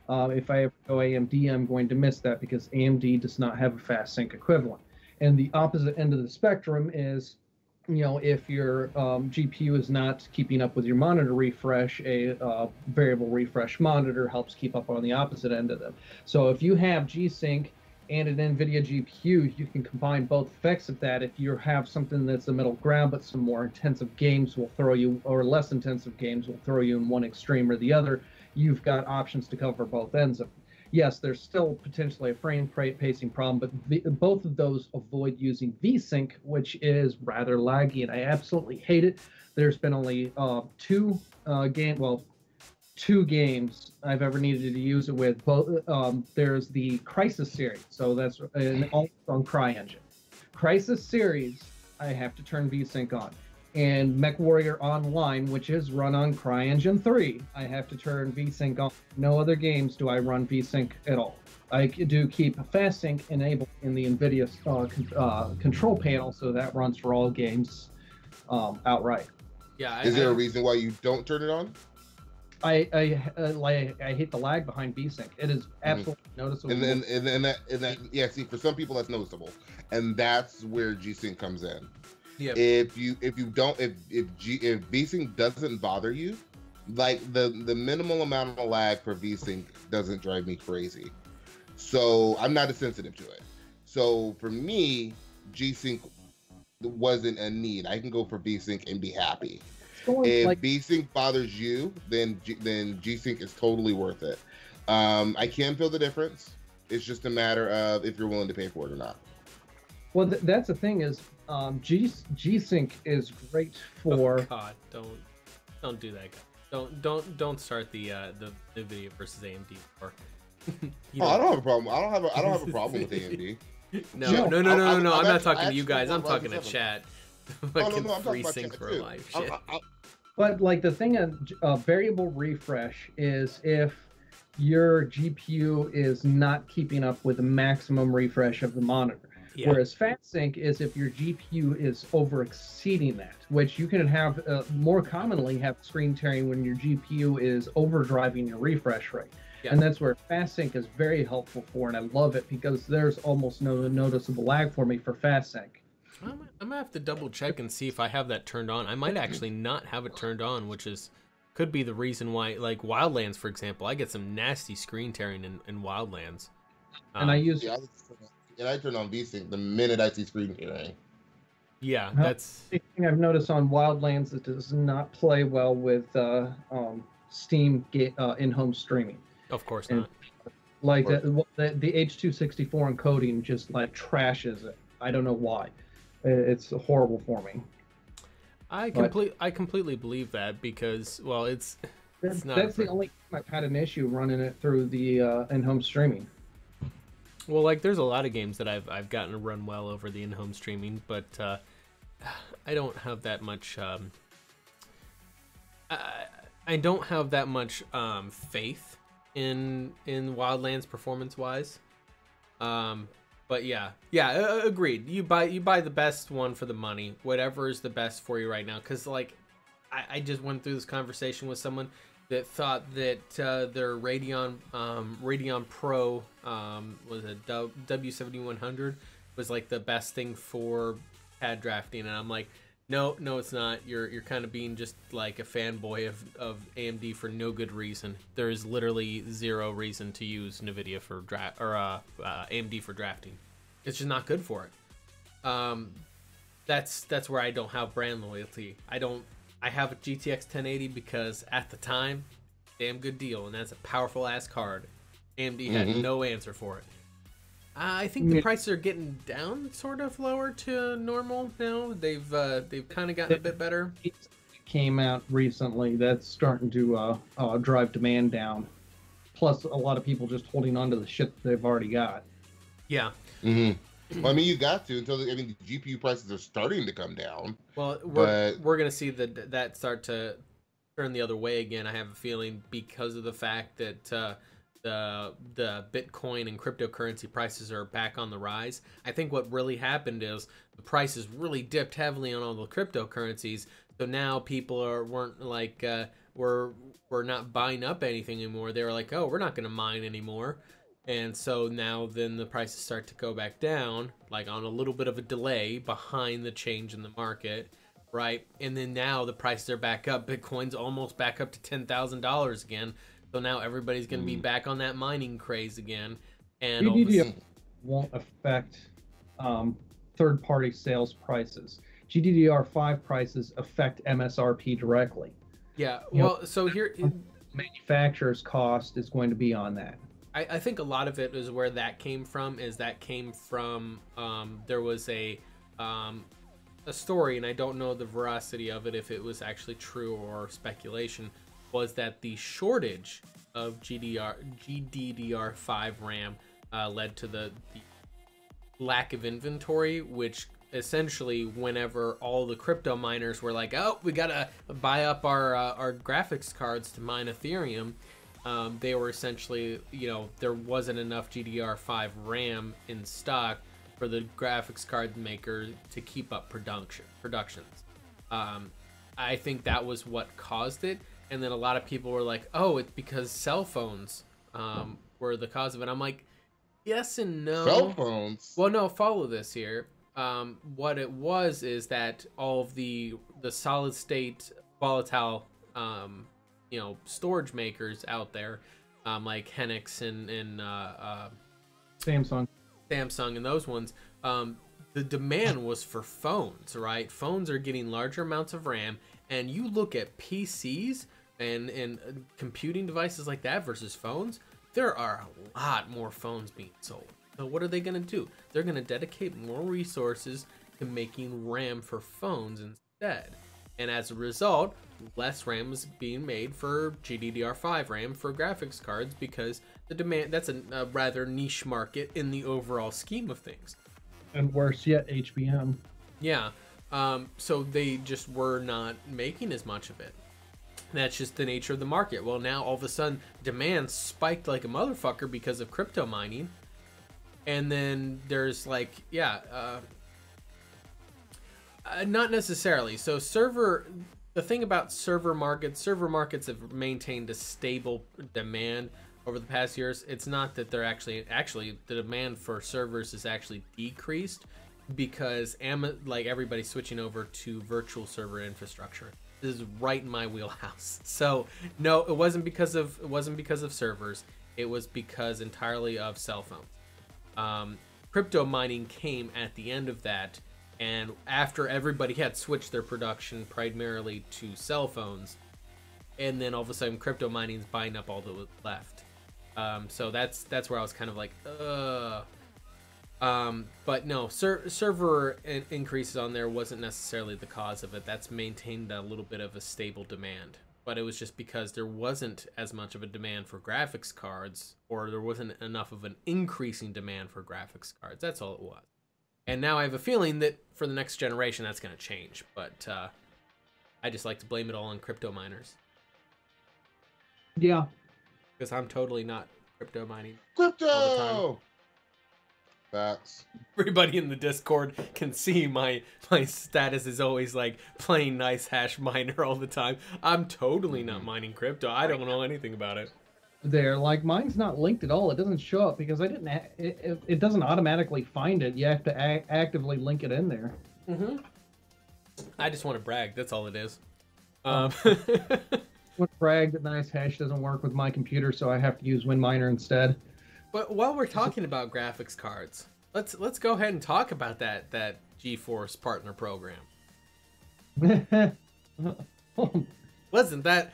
If I ever go AMD, I'm going to miss that because AMD does not have a FastSync equivalent. And the opposite end of the spectrum is, if your GPU is not keeping up with your monitor refresh, a variable refresh monitor helps keep up on the opposite end of them. So if you have G-Sync and an NVIDIA GPU, you can combine both effects of that. If you have something that's a middle ground, but some more intensive games will throw you, or less intensive games will throw you in one extreme or the other, you've got options to cover both ends of it. Yes, there's still potentially a frame pacing problem, but both of those avoid using VSync, which is rather laggy, and I absolutely hate it. There's been only two games I've ever needed to use it with. There's the Crisis series, so that's all on CryEngine. Crisis series, I have to turn VSync on. And MechWarrior Online, which is run on CryEngine 3, I have to turn VSync on. No other games do I run VSync at all. I do keep FastSync enabled in the NVIDIA control panel, so that runs for all games outright. Yeah. Is there a reason why you don't turn it on? I hate the lag behind VSync. It is absolutely noticeable. And that yeah. See, for some people that's noticeable, and that's where G-Sync comes in. Yep. If VSync doesn't bother you, like the minimal amount of lag for VSync doesn't drive me crazy, so I'm not as sensitive to it. So for me, G-Sync wasn't a need. I can go for VSync and be happy. If VSync bothers you, then G-Sync is totally worth it. I can feel the difference. It's just a matter of if you're willing to pay for it or not. Well, that's the thing is, G-Sync is great for. Oh God, don't do that, guys. Don't start the NVIDIA versus AMD war. I don't have a problem. I don't have a problem with AMD. No. I'm not talking to you guys. I'm talking to chat. I'm talking about chat for life. Shit. But like the thing of variable refresh is if your GPU is not keeping up with the maximum refresh of the monitor. Yeah. Whereas FastSync is if your GPU is over exceeding that, which you can have more commonly have screen tearing when your GPU is overdriving your refresh rate. Yeah. And that's where FastSync is very helpful for, and I love it because there's almost no noticeable lag for me for FastSync. I'm gonna have to double check and see if I have that turned on. I might actually not have it turned on, which could be the reason why. Like Wildlands, for example, I get some nasty screen tearing in Wildlands. And I turn on VSync the minute I see screen tearing. Yeah, that's the thing I've noticed on Wildlands. It does not play well with Steam in-home streaming. Of course not. Like the H.264 encoding just like trashes it. I don't know why. It's horrible for me. I completely believe that because, well, it's not. That's the only time I've had an issue running it through the in-home streaming. Well, like there's a lot of games that I've gotten to run well over the in-home streaming, but I don't have that much. I don't have that much faith in Wildlands performance-wise. But yeah, agreed. You buy the best one for the money, whatever is the best for you right now. Because like, I just went through this conversation with someone that thought that their Radeon Pro was a W7100 was like the best thing for pad drafting, and I'm like, no, it's not. You're kind of being just like a fanboy of AMD for no good reason. There is literally zero reason to use NVIDIA for AMD for drafting. It's just not good for it. That's where I don't have brand loyalty. I have a GTX 1080 because at the time, damn good deal, and that's a powerful ass card. AMD had no answer for it. I think the prices are getting down, sort of lower to normal now. They've kind of gotten a bit better. It came out recently. That's starting to drive demand down. Plus, a lot of people just holding on to the shit that they've already got. Yeah. Mm-hmm. Well, I mean, you got to the GPU prices are starting to come down. Well, we're gonna see that start to turn the other way again. I have a feeling because of the fact that the Bitcoin and cryptocurrency prices are back on the rise. I think what really happened is the prices really dipped heavily on all the cryptocurrencies. So now people weren't like we're not buying up anything anymore. They were like, oh, we're not gonna mine anymore. And so now then the prices start to go back down, like on a little bit of a delay behind the change in the market, right? And then now the prices are back up. Bitcoin's almost back up to $10,000 again. So now everybody's going to be back on that mining craze again. And won't affect third-party sales prices. GDDR5 prices affect MSRP directly. Yeah, well, so here... Manufacturer's cost is going to be on that. I think a lot of it is where that came from, there was a story, and I don't know the veracity of it, if it was actually true or speculation, was that the shortage of GDDR5 RAM led to the lack of inventory, which essentially whenever all the crypto miners were like, oh, we gotta buy up our graphics cards to mine Ethereum, they were essentially, there wasn't enough GDDR5 RAM in stock for the graphics card maker to keep up productions. I think that was what caused it. And then a lot of people were like, oh, it's because cell phones were the cause of it. I'm like, yes and no. Cell phones? Well, no, follow this here. What it was is that all of the solid state volatile, storage makers out there, like Hynix and Samsung and those ones, the demand was for phones, right? Phones are getting larger amounts of RAM, and you look at PCs and computing devices like that versus phones, there are a lot more phones being sold. So what are they going to do? They're going to dedicate more resources to making RAM for phones instead. And as a result, less RAM is being made for GDDR5 RAM for graphics cards, because the demand, that's a rather niche market in the overall scheme of things. And worse yet, HBM. Yeah. So they just were not making as much of it. That's just the nature of the market. Well, now all of a sudden demand spiked like a motherfucker because of crypto mining. And then there's like, not necessarily. So the thing about server markets have maintained a stable demand over the past years. It's not that they're actually the demand for servers is actually decreased because like everybody's switching over to virtual server infrastructure. This is right in my wheelhouse. So no, it wasn't because of servers. It was because entirely of cell phones. Crypto mining came at the end of that, and after everybody had switched their production primarily to cell phones, and then all of a sudden crypto mining's buying up all that was left. So that's where I was kind of like, but no, server increases on there wasn't necessarily the cause of it. That's maintained a little bit of a stable demand, but it was just because there wasn't as much of a demand for graphics cards, or there wasn't enough of an increasing demand for graphics cards. That's all it was. And now I have a feeling that for the next generation that's going to change, but I just like to blame it all on crypto miners. Yeah. Because I'm totally not crypto mining. Crypto! All the time. Facts. Everybody in the Discord can see my status is always like playing nice hash miner all the time. I'm totally not mining crypto. I don't know anything about it. There, like, mine's not linked at all. It doesn't show up because I didn't. It doesn't automatically find it. You have to actively link it in there. Mm-hmm. I just want to brag. That's all it is. I want to brag that nice hash doesn't work with my computer, so I have to use WinMiner instead. But while we're talking about graphics cards, let's go ahead and talk about that GeForce partner program. Wasn't that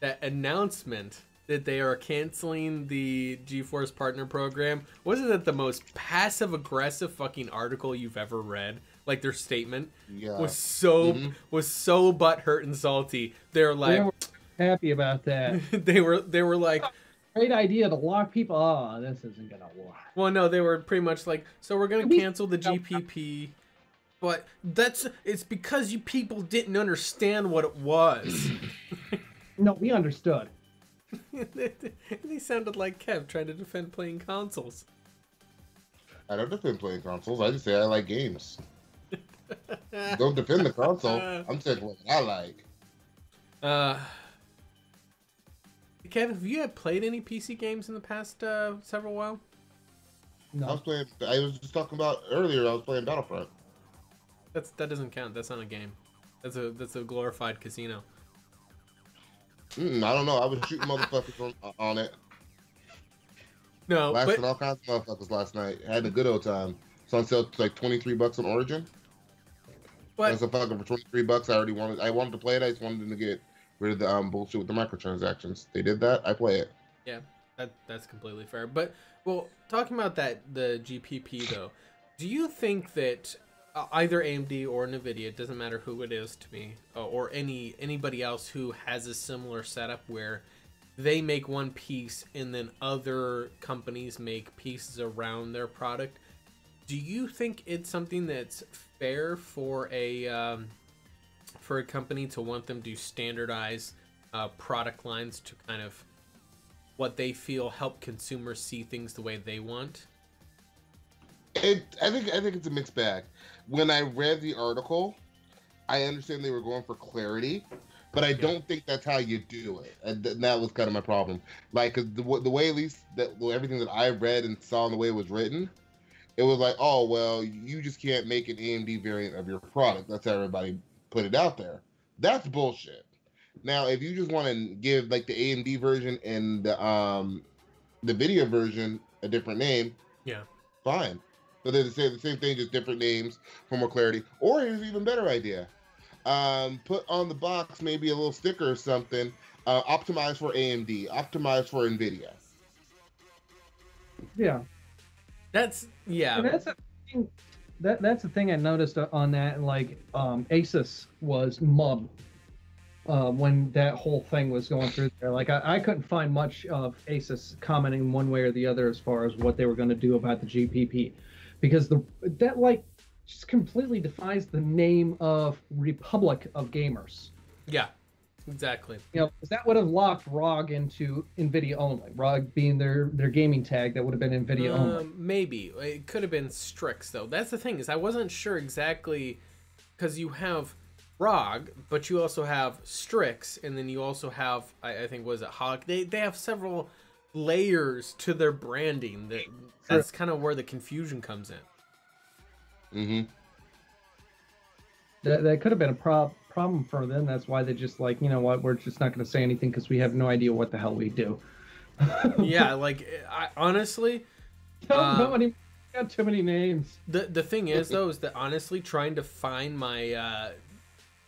that announcement that they are canceling the GeForce partner program? Wasn't that the most passive aggressive fucking article you've ever read? Like, their statement was so butthurt and salty. They're like, they were happy about that. they were like, great idea to lock people. Oh, this isn't gonna work. Well, no, they were pretty much like, so we're gonna cancel the GPP, but it's because you people didn't understand what it was. No, we understood. He sounded like Kev trying to defend playing consoles. I don't defend playing consoles. I just say I like games. Don't defend the console. I'm saying what I like. Kevin, have you played any PC games in the past several while? No. I was just talking about earlier. I was playing Battlefront. That doesn't count. That's not a game. That's a glorified casino. I don't know. I was shooting motherfuckers on it. No, Lasted but all kinds of motherfuckers last night. Had a good old time. It's on sale like $23 on Origin. That's a fucking for $23. I wanted to play it. I just wanted them to get rid of the bullshit with the microtransactions. They did that. I play it. yeah, that's completely fair. But well, talking about the GPP though, do you think that either AMD or Nvidia, it doesn't matter who it is to me, or anybody else who has a similar setup where they make one piece and then other companies make pieces around their product, do you think it's something that's fair for a company to want them to standardize product lines to kind of what they feel help consumers see things the way they want? I think it's a mixed bag. When I read the article, I understand they were going for clarity, but I don't think that's how you do it. And that was kind of my problem. Like, 'cause the way, at least that everything that I read and saw and the way it was written, it was like, oh well, you just can't make an AMD variant of your product. That's how everybody put it out there. That's bullshit. Now, if you just want to give like the AMD version and the video version a different name, yeah, fine. So they're the same thing, just different names for more clarity. Or here's an even better idea. Put on the box maybe a little sticker or something, optimized for AMD, optimized for NVIDIA. Yeah. That's the thing. That's the thing I noticed on that. Like, Asus was mubbed when that whole thing was going through there. Like, I couldn't find much of Asus commenting one way or the other as far as what they were going to do about the GPP, because that like just completely defies the name of Republic of Gamers. Yeah, exactly. You know, because that would have locked ROG into NVIDIA only. ROG being their gaming tag, that would have been NVIDIA only. Maybe. It could have been Strix, though. That's the thing, is I wasn't sure exactly, because you have ROG, but you also have Strix, and then you also have, I think, was it Hawk? They have several layers to their branding. That's kind of where the confusion comes in. Mm-hmm. That could have been a problem for them. That's why they just like, you know what, we're just not going to say anything because we have no idea what the hell we do. Yeah, like, I honestly... got too many names. The thing is, though, is that honestly trying to find my...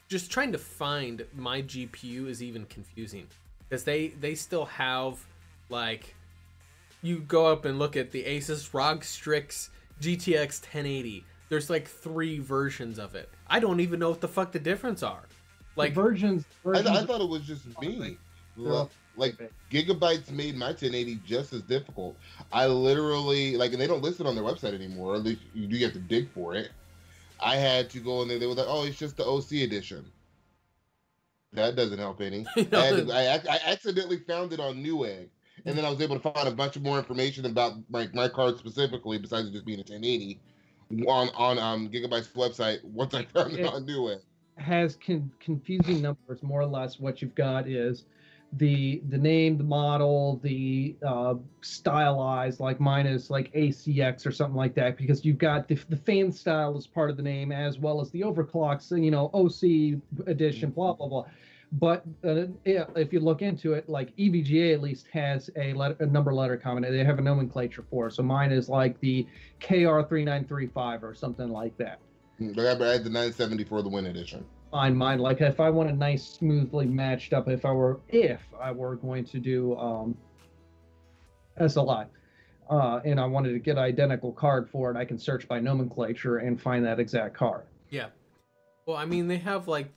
just trying to find my GPU is even confusing. Because they still have, like... You go up and look at the Asus ROG Strix GTX 1080. There's like 3 versions of it. I don't even know what the fuck the difference are. Like versions I thought it was just me. Like, Gigabytes made my 1080 just as difficult. I literally, like, and they don't list it on their website anymore. At least you do have to dig for it. I had to go in there. They were like, "Oh, it's just the OC edition." That doesn't help any. I accidentally found it on Newegg, and then I was able to find a bunch of more information about my card specifically, besides it just being a 1080, on Gigabyte's website. Once I found it on Newegg, has confusing numbers. More or less, what you've got is the name, the model, the stylized, like mine is like ACX or something like that, because you've got the fan style as part of the name, as well as the overclocks, you know, OC edition, blah blah blah. But if you look into it, like EVGA at least has a number letter combination. They have a nomenclature for it. So mine is like the KR3935 or something like that. But I had the 970 for the Win edition. Mine, like if I want a nice, smoothly matched up, if I were going to do SLI, and I wanted to get an identical card for it, I can search by nomenclature and find that exact card. Yeah. Well, I mean, they have like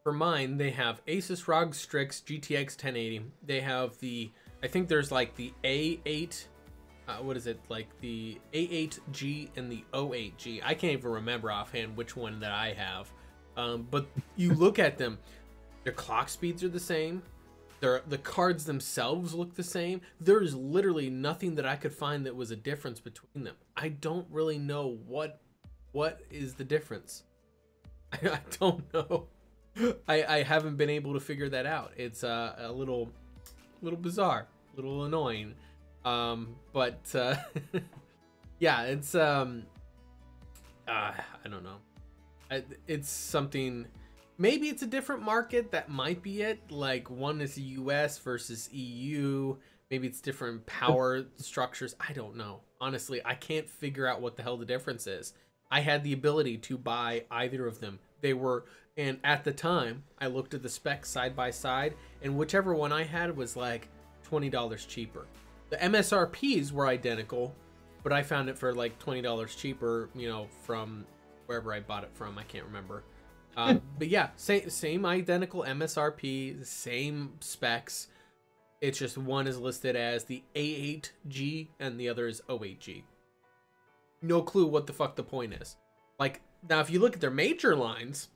for mine, they have Asus ROG Strix GTX 1080. They have I think there's like the A8, what is it? Like the A8G and the O8G. I can't even remember offhand which one that I have. But you look at them, their clock speeds are the same. The cards themselves look the same. There's literally nothing that I could find that was a difference between them. I don't really know what is the difference. I don't know. I haven't been able to figure that out. It's a little bizarre, a little annoying. But yeah, it's I don't know. It's something maybe it's a different market. That might be it. Like one is the US versus EU. Maybe it's different power structures. I don't know. Honestly, I can't figure out what the hell the difference is. I had the ability to buy either of them. They were, and at the time, I looked at the specs side by side, and whichever one I had was like $20 cheaper. The MSRPs were identical, but I found it for like $20 cheaper, you know, from wherever I bought it from. I can't remember. But yeah, same identical MSRP, same specs. It's just one is listed as the A8G and the other is O8G. No clue what the fuck the point is. Like, now if you look at their major lines,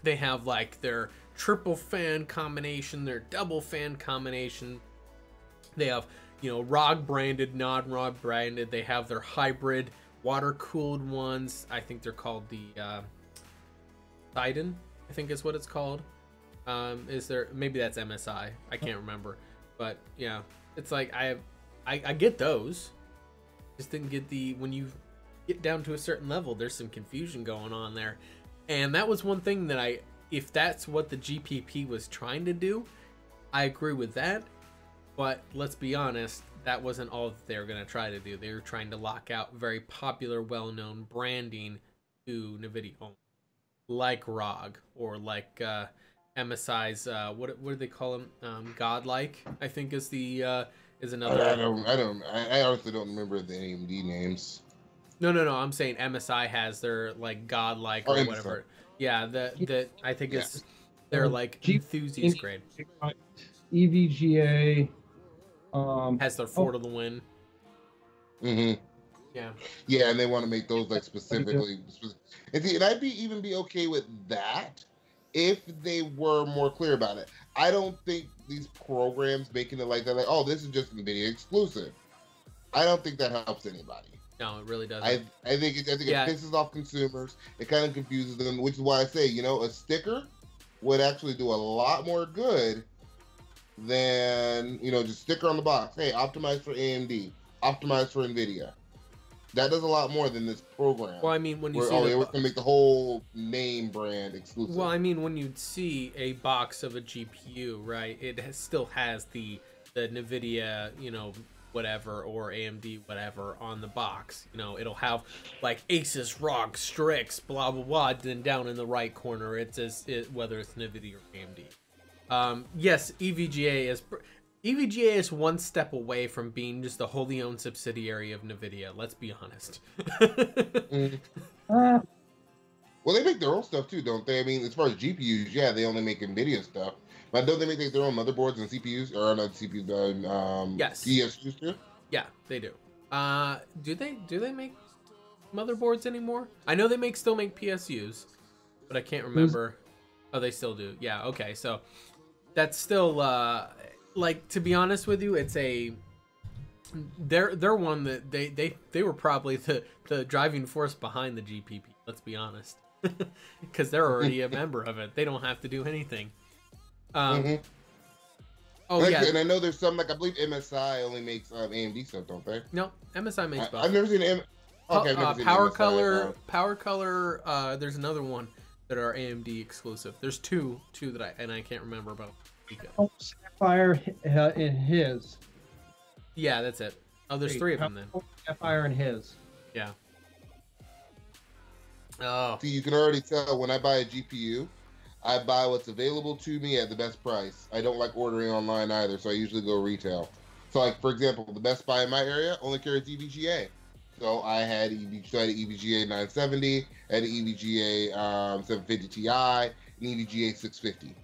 they have like their triple fan combination, their double fan combination. They have, you know, ROG branded, non-ROG branded. They have their hybrid water-cooled ones. I think they're called the Xaiphen, I think is what it's called. Is there, maybe that's MSI. I can't remember. But yeah, it's like I get those. Just didn't get the, when you get down to a certain level, there's some confusion going on there. And that was one thing that if that's what the GPP was trying to do, I agree with that. But let's be honest, that wasn't all that they were going to try to do. They were trying to lock out very popular, well-known branding to NVIDIA only, like ROG or like MSI's what do they call them? Godlike, I think is the is another. I honestly don't remember the AMD names. No. I'm saying MSI has their like Godlike or whatever. Yeah, the I think it's their like enthusiast grade. EVGA has their Fort of the Win. Mm-hmm. Yeah. Yeah, and they want to make those like specifically. And I'd even be okay with that if they were more clear about it. I don't think these programs making it like that, like, oh, this is just NVIDIA exclusive. I don't think that helps anybody. No, it really doesn't. I think it pisses off consumers. It kind of confuses them, which is why I say, you know, a sticker would actually do a lot more good than, you know, just sticker on the box. Hey, optimized for AMD, optimized for NVIDIA. That does a lot more than this program. Well, I mean, when you see they were going to make the whole name brand exclusive. Well, I mean, when you see a box of a GPU, right, it still has the NVIDIA, you know, whatever, or AMD whatever on the box. You know, it'll have like Asus ROG Strix, blah blah blah. Then down in the right corner, it says whether it's NVIDIA or AMD. Yes, EVGA is one step away from being just a wholly owned subsidiary of NVIDIA. Let's be honest. Well, they make their own stuff too, don't they? I mean, as far as GPUs, yeah, they only make NVIDIA stuff. But don't they make their own motherboards and CPUs? Or not CPUs, yes. ESUs too? Yeah, they do. Do they make motherboards anymore? I know they still make PSUs, but I can't remember. Oh, they still do. Yeah, okay. So that's still like, to be honest with you, it's they're one that they were probably the driving force behind the GPP. Let's be honest. Because they're already a member of it. They don't have to do anything. Oh, yeah. And I know there's some, like, I believe MSI only makes AMD stuff, don't they? No, MSI makes both. I've never seen Power Color. There's another one that are AMD exclusive. There's two that I can't remember about. Oh, Sapphire and his. Yeah, that's it. Oh, there's three of them then. Sapphire and his. Yeah. Oh. See, you can already tell when I buy a GPU, I buy what's available to me at the best price. I don't like ordering online either, so I usually go retail. So, like, for example, the Best Buy in my area only carries EVGA. So I had an EVGA 970, I had an EVGA 750 Ti, and EVGA 650.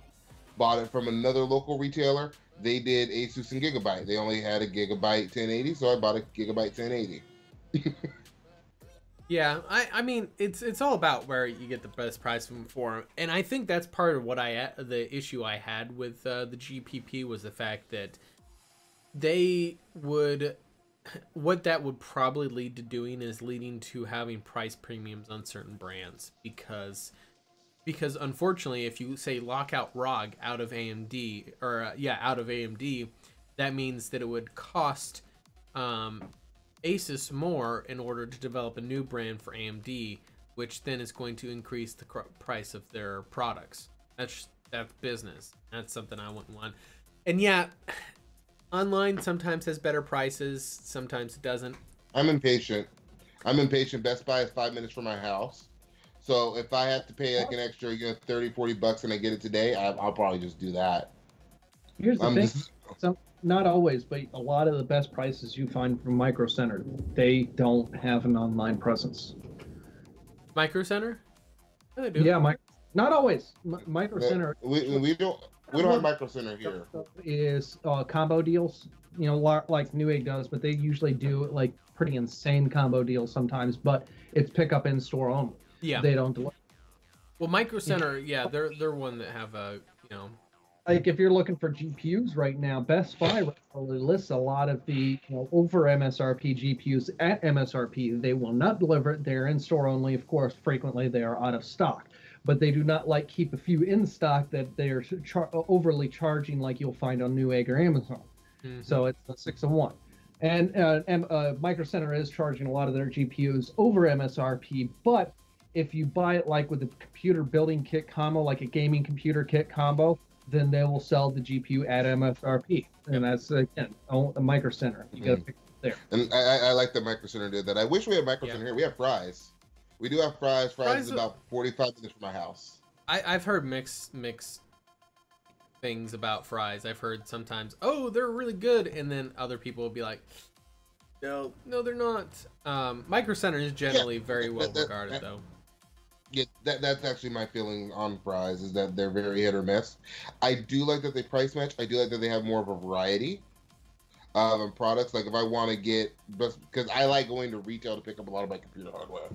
Bought it from another local retailer. They did Asus and Gigabyte. They only had a Gigabyte 1080, so I bought a Gigabyte 1080. Yeah, I mean, it's all about where you get the best price from for, and I think that's part of what the issue I had with the GPP was the fact that what that would probably lead to doing is leading to having price premiums on certain brands because unfortunately, if you say lock out ROG out of AMD out of AMD, that means that it would cost Asus more in order to develop a new brand for AMD, which then is going to increase the price of their products. That's business. That's something I wouldn't want. And yeah, online sometimes has better prices, sometimes it doesn't. I'm impatient. Best Buy is 5 minutes from my house. So if I have to pay like an extra, 30, 40 bucks and I get it today, I'll probably just do that. Here's the thing. So, not always, but a lot of the best prices you find from Micro Center, they don't have an online presence. Micro Center? Oh, they do. Yeah, not always. Micro Center. We don't have Micro Center here. Is combo deals, like Newegg does, but they usually do like pretty insane combo deals sometimes. But it's pick up in store only. Yeah, they don't deliver. Well, Micro Center, yeah, they're one that have a like if you're looking for GPUs right now, Best Buy regularly lists a lot of the over MSRP GPUs at MSRP. They will not deliver it. They're in store only. Of course, frequently they are out of stock, but they do not keep a few in stock that they're overly charging like you'll find on Newegg or Amazon. Mm-hmm. So it's a 6 of 1. And Micro Center is charging a lot of their GPUs over MSRP, but if you buy it like with a computer building kit combo, like a gaming computer kit combo, then they will sell the GPU at MSRP. And that's, again, a Micro Center. You got to pick it there. And I like that Micro Center did that. I wish we had Micro Center here. We have Fry's. We do have Fry's. Fry's is about 45 minutes from my house. I've heard mixed things about Fry's. I've heard sometimes, oh, they're really good. And then other people will be like, no, they're not. Micro Center is generally very well regarded, though. Yeah, that's actually my feeling on Fry's, is that they're very hit or miss. I do like that they price match. I do like that they have more of a variety of products. Like if I want to get, because I like going to retail to pick up a lot of my computer hardware.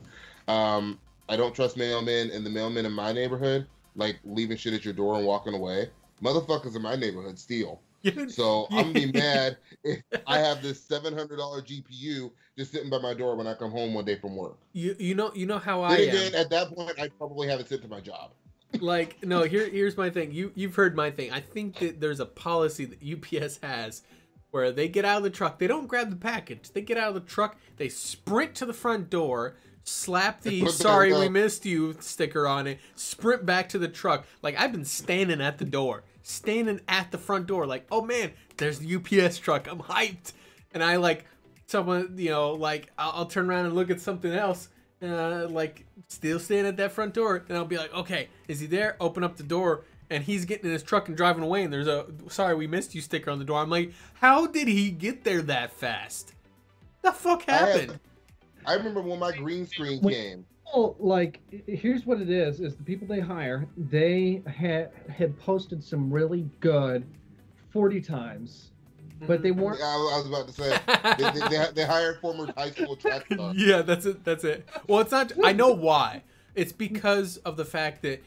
I don't trust mailmen, and the mailmen in my neighborhood, like leaving shit at your door and walking away. Motherfuckers in my neighborhood steal. So I'm gonna be mad if I have this $700 GPU just sitting by my door when I come home one day from work. You know how I am. At that point, I'd probably have it sent to my job. Like, no, here's my thing. You've heard my thing. I think that there's a policy that UPS has where they get out of the truck. They don't grab the package. They get out of the truck. They sprint to the front door, slap the "Sorry we missed you" sticker on it, sprint back to the truck. Like, I've been standing at the door. Standing at the front door, like, oh man, there's the UPS truck. I'm hyped. And I someone, I'll turn around and look at something else, still standing at that front door. And I'll be like, okay, is he there? Open up the door, and he's getting in his truck and driving away. And there's a "Sorry we missed you" sticker on the door. I'm like, how did he get there that fast? The fuck happened? I remember when my green screen came. Well, here's what it is the people they hire, they had posted some really good 40 times, but they weren't. I was about to say, they hired former high school track stars. Yeah, that's it. Well, it's not, I know why. It's because of the fact that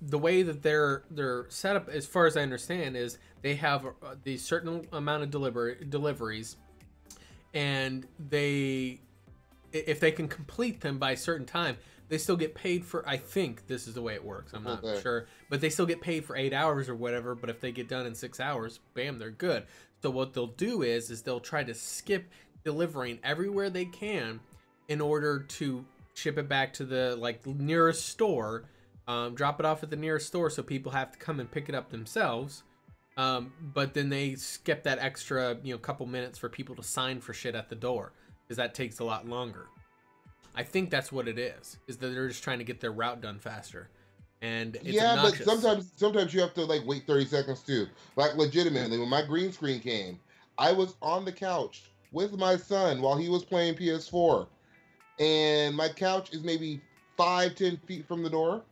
the way that they're set up, as far as I understand, is they have the certain amount of deliveries, and if they can complete them by a certain time, they still get paid for, I think this is the way it works, I'm not sure, but they still get paid for 8 hours or whatever. But if they get done in 6 hours, bam, they're good. So what they'll do is they'll try to skip delivering everywhere they can in order to ship it back to the nearest store, drop it off at the nearest store, so people have to come and pick it up themselves. But then they skip that extra couple minutes for people to sign for shit at the door, because that takes a lot longer. I think that's what it is that they're just trying to get their route done faster. And it's obnoxious. But sometimes you have to wait 30 seconds too. Legitimately, when my green screen came, I was on the couch with my son while he was playing PS4, and my couch is maybe 5-10 feet from the door.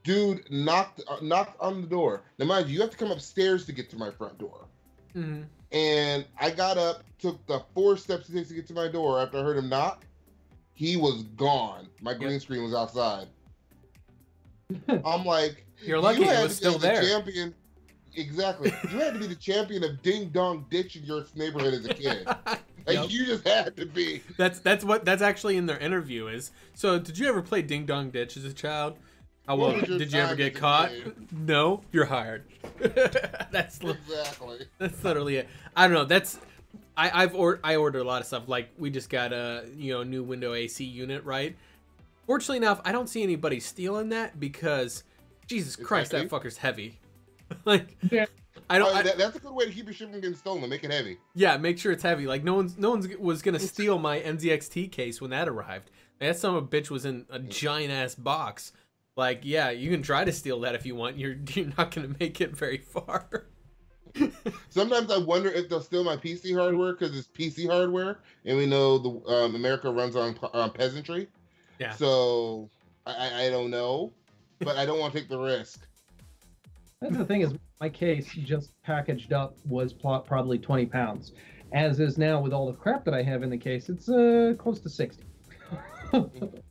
Dude knocked on the door. Now mind you have to come upstairs to get to my front door. Mm-hmm. And I got up, took the 4 steps it takes to get to my door. After I heard him knock, he was gone. My green screen was outside. I'm like, you're lucky it was still there. Champion. Exactly. You had to be the champion of ding dong ditch in your neighborhood as a kid. You just had to be. That's actually in their interview is. So did you ever play ding dong ditch as a child? How well did you ever get caught? No, you're hired. That's exactly. That's literally it. I don't know. I order a lot of stuff. Like we just got a new window AC unit, right? Fortunately enough, I don't see anybody stealing that, because Jesus It's Christ, heavy. that fucker's heavy. Like, Yeah. I don't. That's a good way to keep your shit from getting stolen. Make it heavy. Yeah, make sure it's heavy. Like no one's was gonna steal my NZXT case when that arrived. That son of a bitch was in a giant ass box. Like, yeah, you can try to steal that if you want. You're not gonna make it very far. Sometimes I wonder if they'll steal my PC hardware because it's PC hardware, and we know the America runs on peasantry. Yeah. So I don't know, but I don't want to take the risk. That's the thing is, my case just packaged up was probably 20 pounds. As is now with all the crap that I have in the case, it's close to 60. You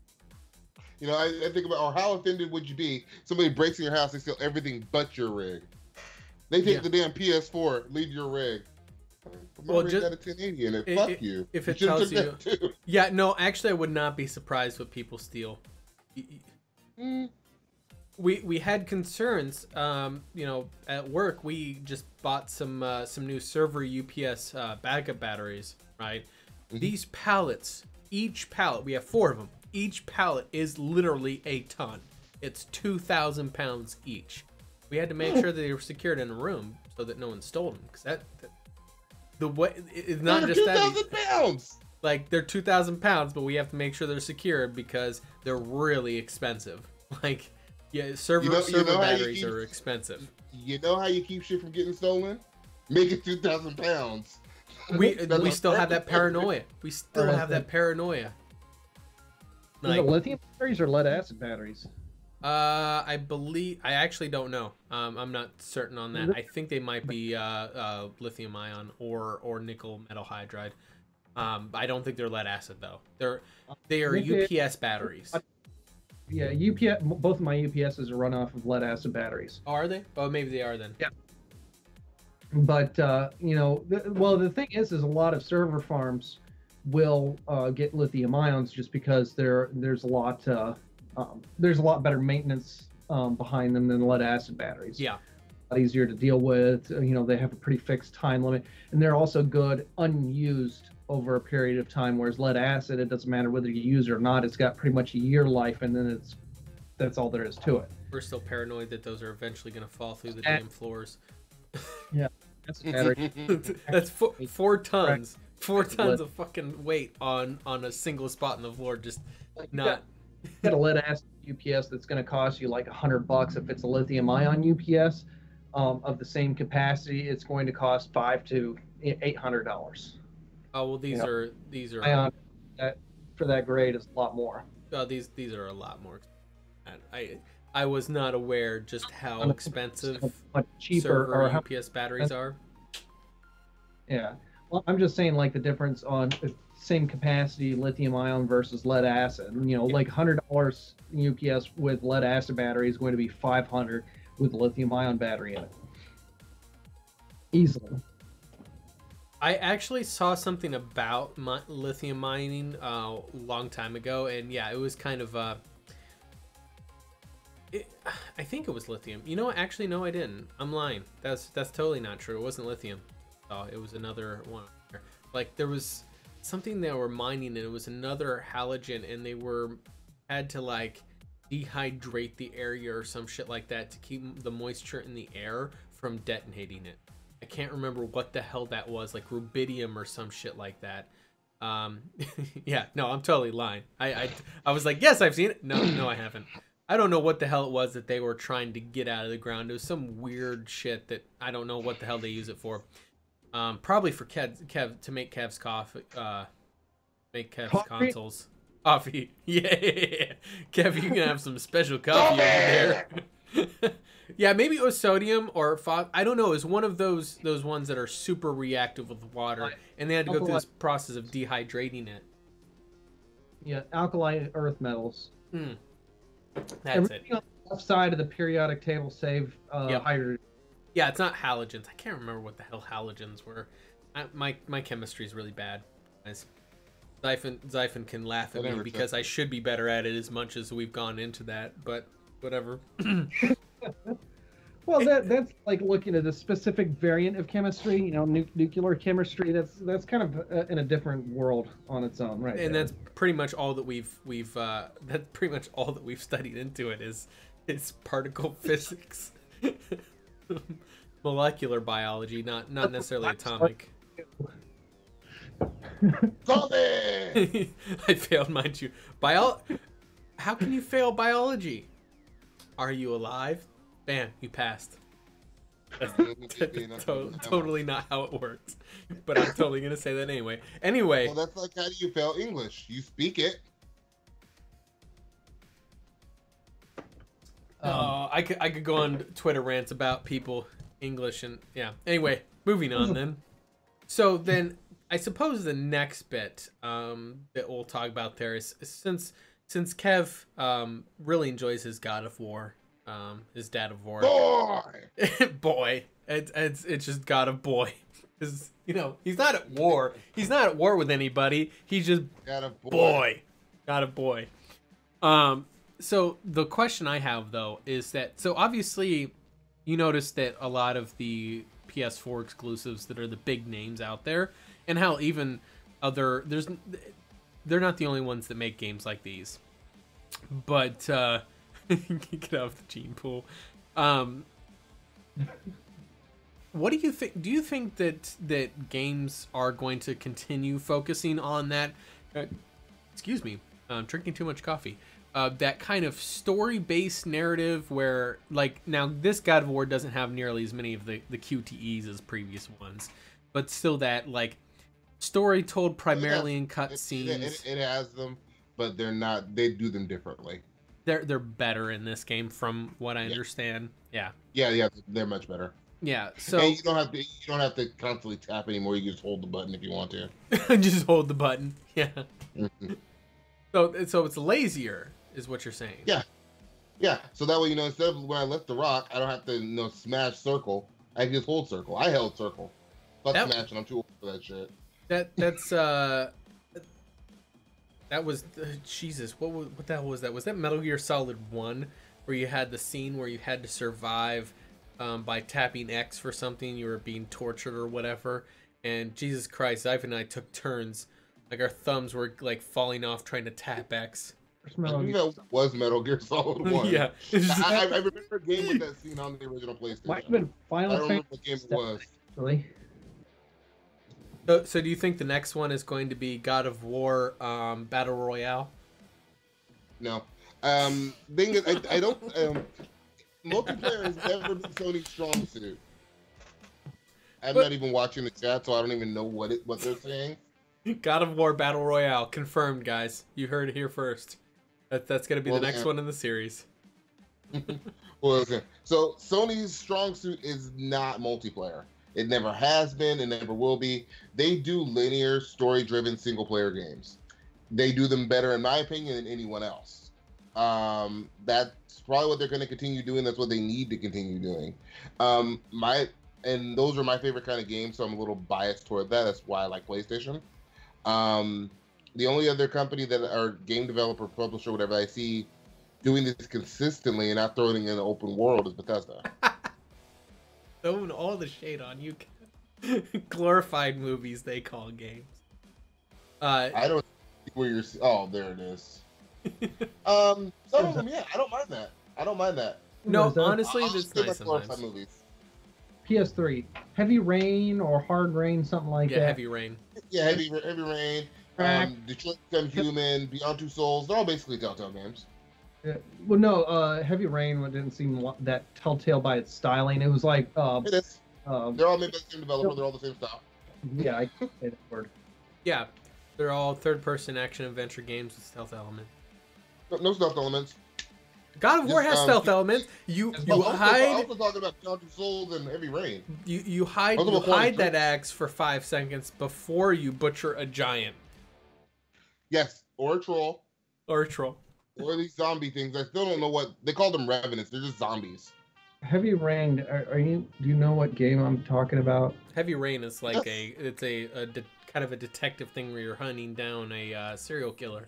know, I think about, or how offended would you be? Somebody breaks in your house, they steal everything but your rig. They take the damn PS4, leave your rig. My rig got a 1080 in it. Fuck you. If it you tells you, too. yeah, no, actually, I would not be surprised what people steal. We had concerns. You know, at work we just bought some new server UPS backup batteries. Right, these pallets, each pallet, we have 4 of them. Each pallet is literally a ton. It's 2,000 pounds each. We had to make sure that they were secured in a room so that no one stole them. Because the way it's not just 2,000 pounds. Like, they're 2,000 pounds, but we have to make sure they're secured because they're really expensive. Like, yeah, server batteries are expensive. You know how you keep shit from getting stolen? Make it 2,000 pounds. We still have that paranoia. We still have that paranoia. Is it lithium batteries or lead acid batteries? I actually don't know. I'm not certain on that. I think they might be lithium ion or nickel metal hydride. I don't think they're lead acid though. They are UPS batteries. Yeah, UPS. Both of my UPSs are run off of lead acid batteries. Oh, are they? Oh, maybe they are then. Yeah. But you know, the thing is a lot of server farms will get lithium ions just because there's a lot better maintenance behind them than lead acid batteries. Yeah. A lot easier to deal with. You know, they have a pretty fixed time limit, and they're also good unused over a period of time. Whereas lead acid, it doesn't matter whether you use it or not; it's got pretty much a year life, and then that's all there is to it. We're still paranoid that those are eventually going to fall through the damn floors. Yeah, that's a battery. That's 4 tons. 4 tons of fucking weight on a single spot in the floor. Just not. You got a lead acid UPS that's going to cost you like $100. If it's a lithium ion UPS of the same capacity, it's going to cost $500 to $800. Oh well, these are ion for that grade is a lot more. These are a lot more. I was not aware just how expensive much cheaper server or UPS batteries are. Yeah. Well, I'm just saying, like, the difference on same capacity lithium ion versus lead acid. You know, like $100 UPS with lead acid battery is going to be $500 with lithium ion battery in it. Easily. I actually saw something about lithium mining a long time ago, and yeah, it was kind of I think it was lithium. You know what? Actually, no, I didn't. I'm lying. That's totally not true. It wasn't lithium. Oh, it was another one. Like, there was something they were mining, and it was another halogen, and they had to like dehydrate the area or some shit like that to keep the moisture in the air from detonating it. I can't remember what the hell that was, like rubidium or some shit like that. Yeah, no, I'm totally lying. I was like, yes, I've seen it. No, I haven't. I don't know what the hell it was that they were trying to get out of the ground. It was some weird shit that I don't know what the hell they use it for. Probably for Kev to make Kev's coffee, make Kev's consoles. Coffee. Yeah. Kev, you can have some special coffee over there. Yeah, maybe it was sodium or I don't know. It was one of those ones that are super reactive with water, and they had to go through this process of dehydrating it. Yeah, alkali earth metals. That's Everything it. on the left side of the periodic table save hydrogen. Yeah, it's not halogens. I can't remember what the hell halogens were. My chemistry is really bad, guys. Xaiphen can laugh at me because I should be better at it as much as we've gone into that, but whatever. Well, that's like looking at a specific variant of chemistry, you know, nuclear chemistry. That's kind of in a different world on its own, right? And that's pretty much all that we've that's pretty much all that we've studied into it is It's particle physics. Molecular biology, not necessarily atomic. Zombie! I failed, mind you. How can you fail biology? Are you alive? Bam, you passed. That's totally not how it works. But I'm totally going to say that anyway. Anyway. Well, that's like, how do you fail English? You speak it. I could go on Twitter rants about people, English, and yeah. Anyway, moving on then. So then, I suppose the next bit that we'll talk about there is since Kev really enjoys his God of War, his Dad of War. Boy, it's just God of Boy. Because, you know, he's not at war. He's not at war with anybody. He's just God of Boy. God of Boy. So the question I have though is that, so obviously you notice that a lot of the PS4 exclusives that are the big names out there, and how even they're not the only ones that make games like these, but get out of the gene pool. What do you think? Do you think that games are going to continue focusing on that? Excuse me, I'm drinking too much coffee. That kind of story-based narrative where, like, now this God of War doesn't have nearly as many of the QTEs as previous ones, but still that, like, story told primarily in cutscenes. It has them, but they're not. They do them differently. They're better in this game, from what I understand. Yeah. Yeah, they're much better. Yeah. So and you don't have to constantly tap anymore. You can just hold the button if you want to. Just hold the button. Yeah. So it's lazier, is what you're saying. Yeah. So that way, instead of when I left the rock, I don't have to smash circle. I can just hold circle. I held circle. Fuck smashing. I'm too old for that shit. That was Jesus. What the hell was that? Was that Metal Gear Solid 1, where you had the scene where you had to survive by tapping X for something, you were being tortured or whatever, and Jesus Christ, Xaiphen and I took turns, like our thumbs were like falling off trying to tap X. I think that was Metal Gear Solid 1. Yeah. I remember a game with that scene on the original PlayStation. Might have been Final Fantasy. I don't remember what game it was. Actually. So do you think the next one is going to be God of War Battle Royale? No. Thing is, I don't. Multiplayer has never been Sony's strong suit. I'm not even watching the chat, so I don't even know what they're saying. God of War Battle Royale confirmed, guys. You heard it here first. That's going to be the next one in the series. Well, okay. So Sony's strong suit is not multiplayer. It never has been, and never will be. They do linear, story-driven, single-player games. They do them better, in my opinion, than anyone else. That's probably what they're going to continue doing. That's what they need to continue doing. And those are my favorite kind of games, so I'm a little biased toward that. That's why I like PlayStation. The only other company that are game developer, publisher, whatever I see doing this consistently and not throwing it in an open world is Bethesda. Throwing all the shade on you. Glorified movies they call games. I don't see where you're. Oh, there it is. Some of them, yeah, I don't mind that. No, honestly, it's nice sometimes. Movies. PS3, Heavy Rain or Hard Rain, something like that. Yeah, Heavy Rain. Yeah, Heavy Rain. Detroit Become Human, Beyond Two Souls. They're all basically Telltale games. Well, no, Heavy Rain didn't seem that Telltale by its styling. It was like it is. They're all made by the same developer. They're all the same style. Yeah, I can't say that word. Yeah, they're all third-person action-adventure games with stealth elements. No stealth elements. God of War has stealth elements. You hide. I'm also talking about Beyond Two Souls and Heavy Rain. You hide that axe for 5 seconds before you butcher a giant. Yes, or a troll. Or Or these zombie things. I still don't know what they call them. Revenants. They're just zombies. Heavy Rain. Do you know what game I'm talking about? Heavy Rain is like kind of a detective thing where you're hunting down a serial killer,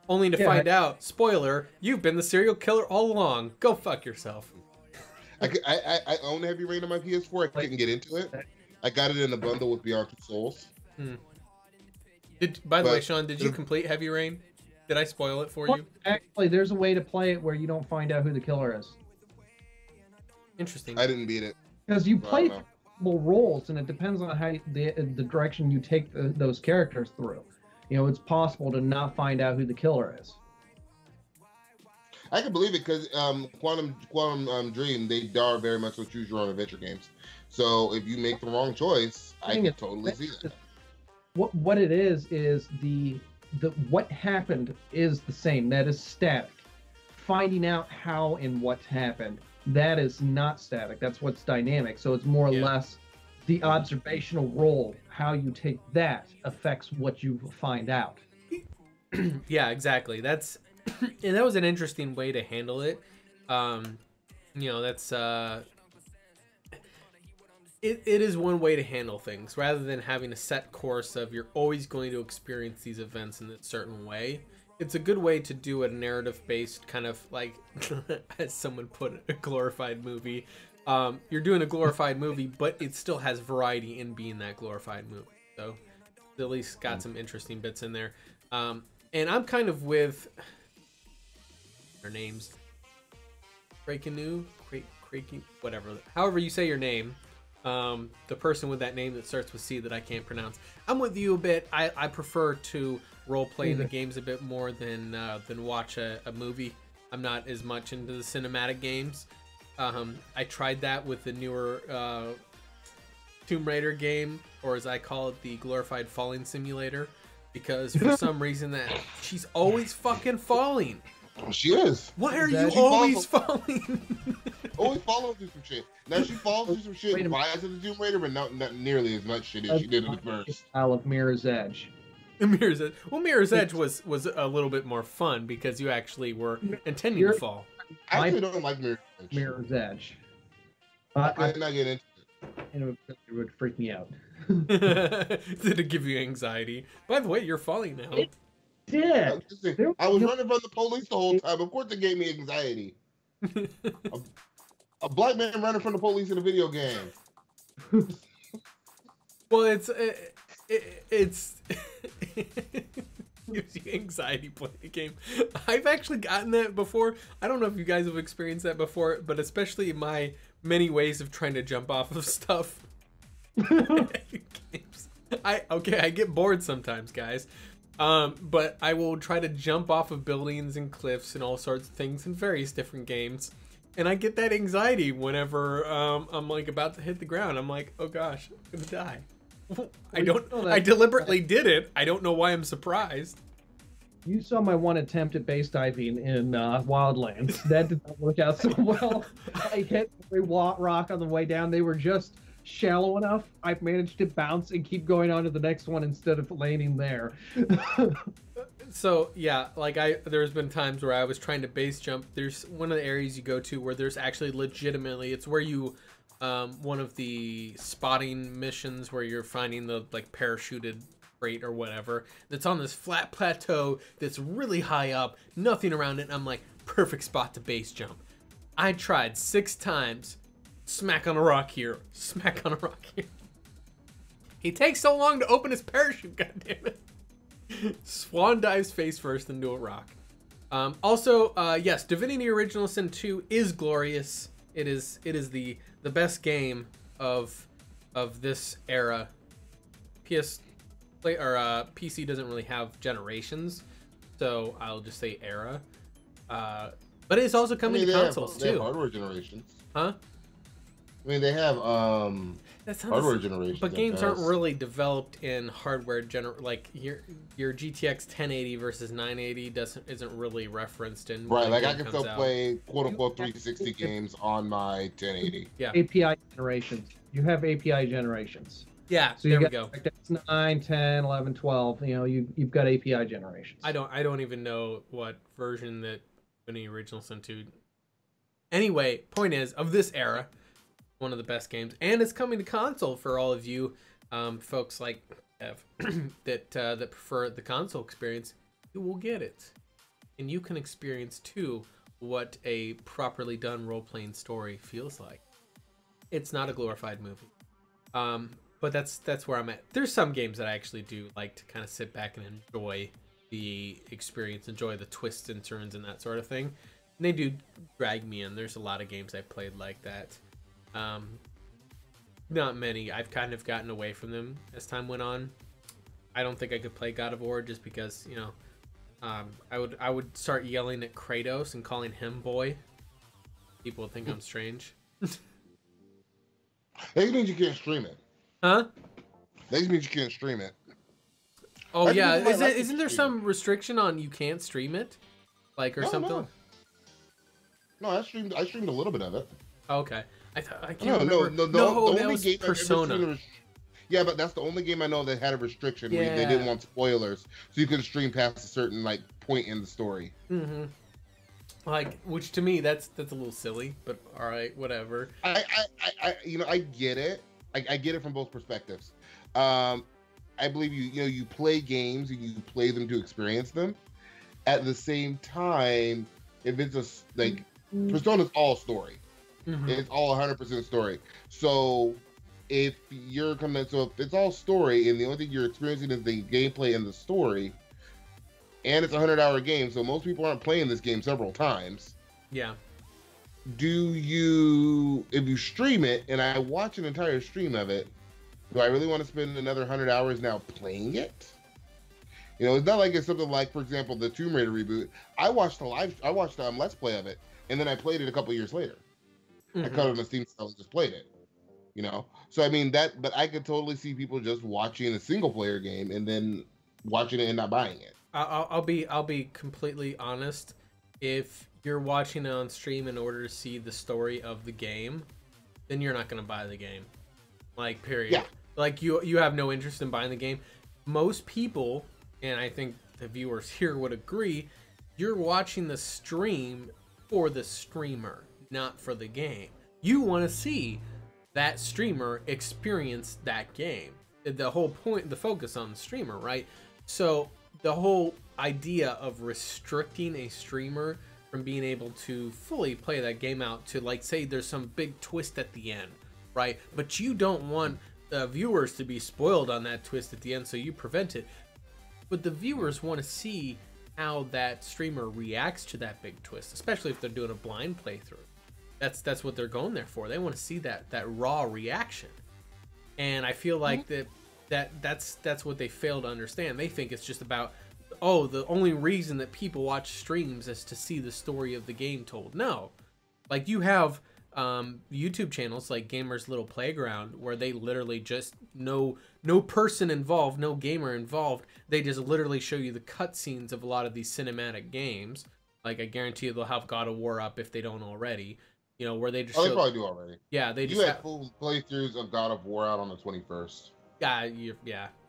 only to find out, spoiler, you've been the serial killer all along. Go fuck yourself. I own Heavy Rain on my PS4. I couldn't get into it. I got it in a bundle with Beyond Two Souls. By the way, Sean, did you complete Heavy Rain? Did I spoil it for you? Actually, there's a way to play it where you don't find out who the killer is. Interesting. I didn't beat it. Because you play multiple roles, and it depends on how the direction you take those characters through. You know, it's possible to not find out who the killer is. I can believe it because Quantum Dream, they are very much so choose your own adventure games. So if you make the wrong choice, I can totally see that. What it is the what happened is the same. That is static. Finding out how and what happened, that is not static. That's what's dynamic. So it's more or less the observational role. How you take that affects what you find out. Yeah, exactly. That's and that was an interesting way to handle it. You know, that's it is one way to handle things rather than having a set course of you're always going to experience these events in a certain way. It's a good way to do a narrative-based kind of like, as someone put it, a glorified movie. You're doing a glorified movie, but it still has variety in being that glorified movie. So at least got some interesting bits in there. And I'm kind of with their names. Krakenu, whatever. However you say your name. The person with that name that starts with C that I can't pronounce. I'm with you a bit. I prefer to role play the games a bit more than watch a movie. I'm not as much into the cinematic games. I tried that with the newer Tomb Raider game, or as I call it, the glorified falling simulator, because for some reason that she's always fucking falling. Oh, she is. Why are you always falling? Always falling through some shit. Now she falls through some shit prior to the Tomb Raider, but not nearly as much shit as she did in the first. Style of Mirror's Edge. Mirror's Edge. Well, Mirror's Edge was a little bit more fun because you actually were intending to fall. I actually don't like Mirror's Edge. I did not get into it. And it would freak me out. Did it give you anxiety? By the way, you're falling now. It did. I was running from the police the whole time. Of course, it gave me anxiety. A black man running from the police in a video game. Well, it's gives you anxiety playing a game. I've actually gotten that before. I don't know if you guys have experienced that before, but especially my many ways of trying to jump off of stuff. Games. I get bored sometimes, guys. But I will try to jump off of buildings and cliffs and all sorts of things in various different games. And I get that anxiety whenever I'm like about to hit the ground. I'm like, oh gosh, I'm gonna die. I deliberately did it. I don't know why I'm surprised. You saw my one attempt at base diving in Wildlands. That did not work out so well. I hit every rock on the way down. They were just shallow enough. I've managed to bounce and keep going on to the next one instead of landing there. So yeah, like there's been times where I was trying to base jump. There's one of the areas you go to where there's actually legitimately, it's where you one of the spotting missions where you're finding the like parachuted freight or whatever that's on this flat plateau that's really high up, nothing around it, and I'm like, perfect spot to base jump. I tried 6 times. Smack on a rock here, smack on a rock here. He takes so long to open his parachute, goddammit. Swan dives face first into a rock. Also, yes, Divinity Original Sin 2 is glorious. It is the best game of this era. PC doesn't really have generations, so I'll just say era. But it's also coming to consoles too. They have hardware generations. Huh? I mean, they have hardware generations. But games aren't really developed in hardware like your GTX 1080 versus 980 isn't really referenced in. Right, like I can still play quote unquote 360 games on my 1080. Yeah. API generations. You have API generations. Yeah, so there we go. That's 9, 10, 11, 12. You know, you've got API generations. I don't even know what version that any Original Sin 2. Anyway, point is, of this era, one of the best games, and it's coming to console for all of you folks like Ev that prefer the console experience. You will get it, and you can experience too what a properly done role-playing story feels like. It's not a glorified movie, but that's where I'm at. There's some games that I actually do like to kind of sit back and enjoy the experience, enjoy the twists and turns and that sort of thing. And they do drag me in. There's a lot of games I played like that. Not many. I've kind of gotten away from them as time went on. I don't think I could play God of War just because, you know, I would start yelling at Kratos and calling him boy. People would think I'm strange. That means you can't stream it. Huh? That means you can't stream it. Oh yeah, isn't there some restriction on you can't stream it, like or something? No, I streamed a little bit of it. Oh, okay, I can't remember. No, that was Persona. Yeah, but that's the only game I know that had a restriction. Yeah. Where they didn't want spoilers, so you couldn't stream past a certain like point in the story. Mm-hmm. Like, which to me that's a little silly, but all right, whatever. I get it. I get it from both perspectives. I believe you play games and you play them to experience them. At the same time, if it's Persona's all story. Mm-hmm. It's all 100% story. So if it's all story and the only thing you're experiencing is the gameplay and the story, and it's a 100-hour game, so most people aren't playing this game several times. Yeah. If you stream it and I watch an entire stream of it, do I really want to spend another 100 hours now playing it? You know, it's not like it's something like, for example, the Tomb Raider reboot. I watched Let's Play of it, and then I played it a couple years later. Mm-hmm. I cut it on the Steam sale and just played it. You know, so I mean but I could totally see people just watching a single player game and then watching it and not buying it. I'll be completely honest. If you're watching it on stream in order to see the story of the game, then you're not gonna buy the game. Like, period. Yeah. Like, you have no interest in buying the game. Most people, and I think the viewers here would agree, you're watching the stream for the streamer, not for the game. You want to see that streamer experience that game. The whole point, the focus on the streamer, right? So the whole idea of restricting a streamer from being able to fully play that game out to, like, say there's some big twist at the end, right? But you don't want the viewers to be spoiled on that twist at the end, so you prevent it. But the viewers want to see how that streamer reacts to that big twist, especially if they're doing a blind playthrough. That's what they're going there for. They want to see that raw reaction. And I feel like that's what they fail to understand. They think it's just about, oh, the only reason that people watch streams is to see the story of the game told. No. Like, you have YouTube channels like Gamer's Little Playground where they literally just no person involved, no gamer involved. They just literally show you the cutscenes of a lot of these cinematic games. Like, I guarantee you they'll have God of War up if they don't already. You know, where they just they probably do already. Yeah, they just have full playthroughs of God of War out on the 21st. Yeah,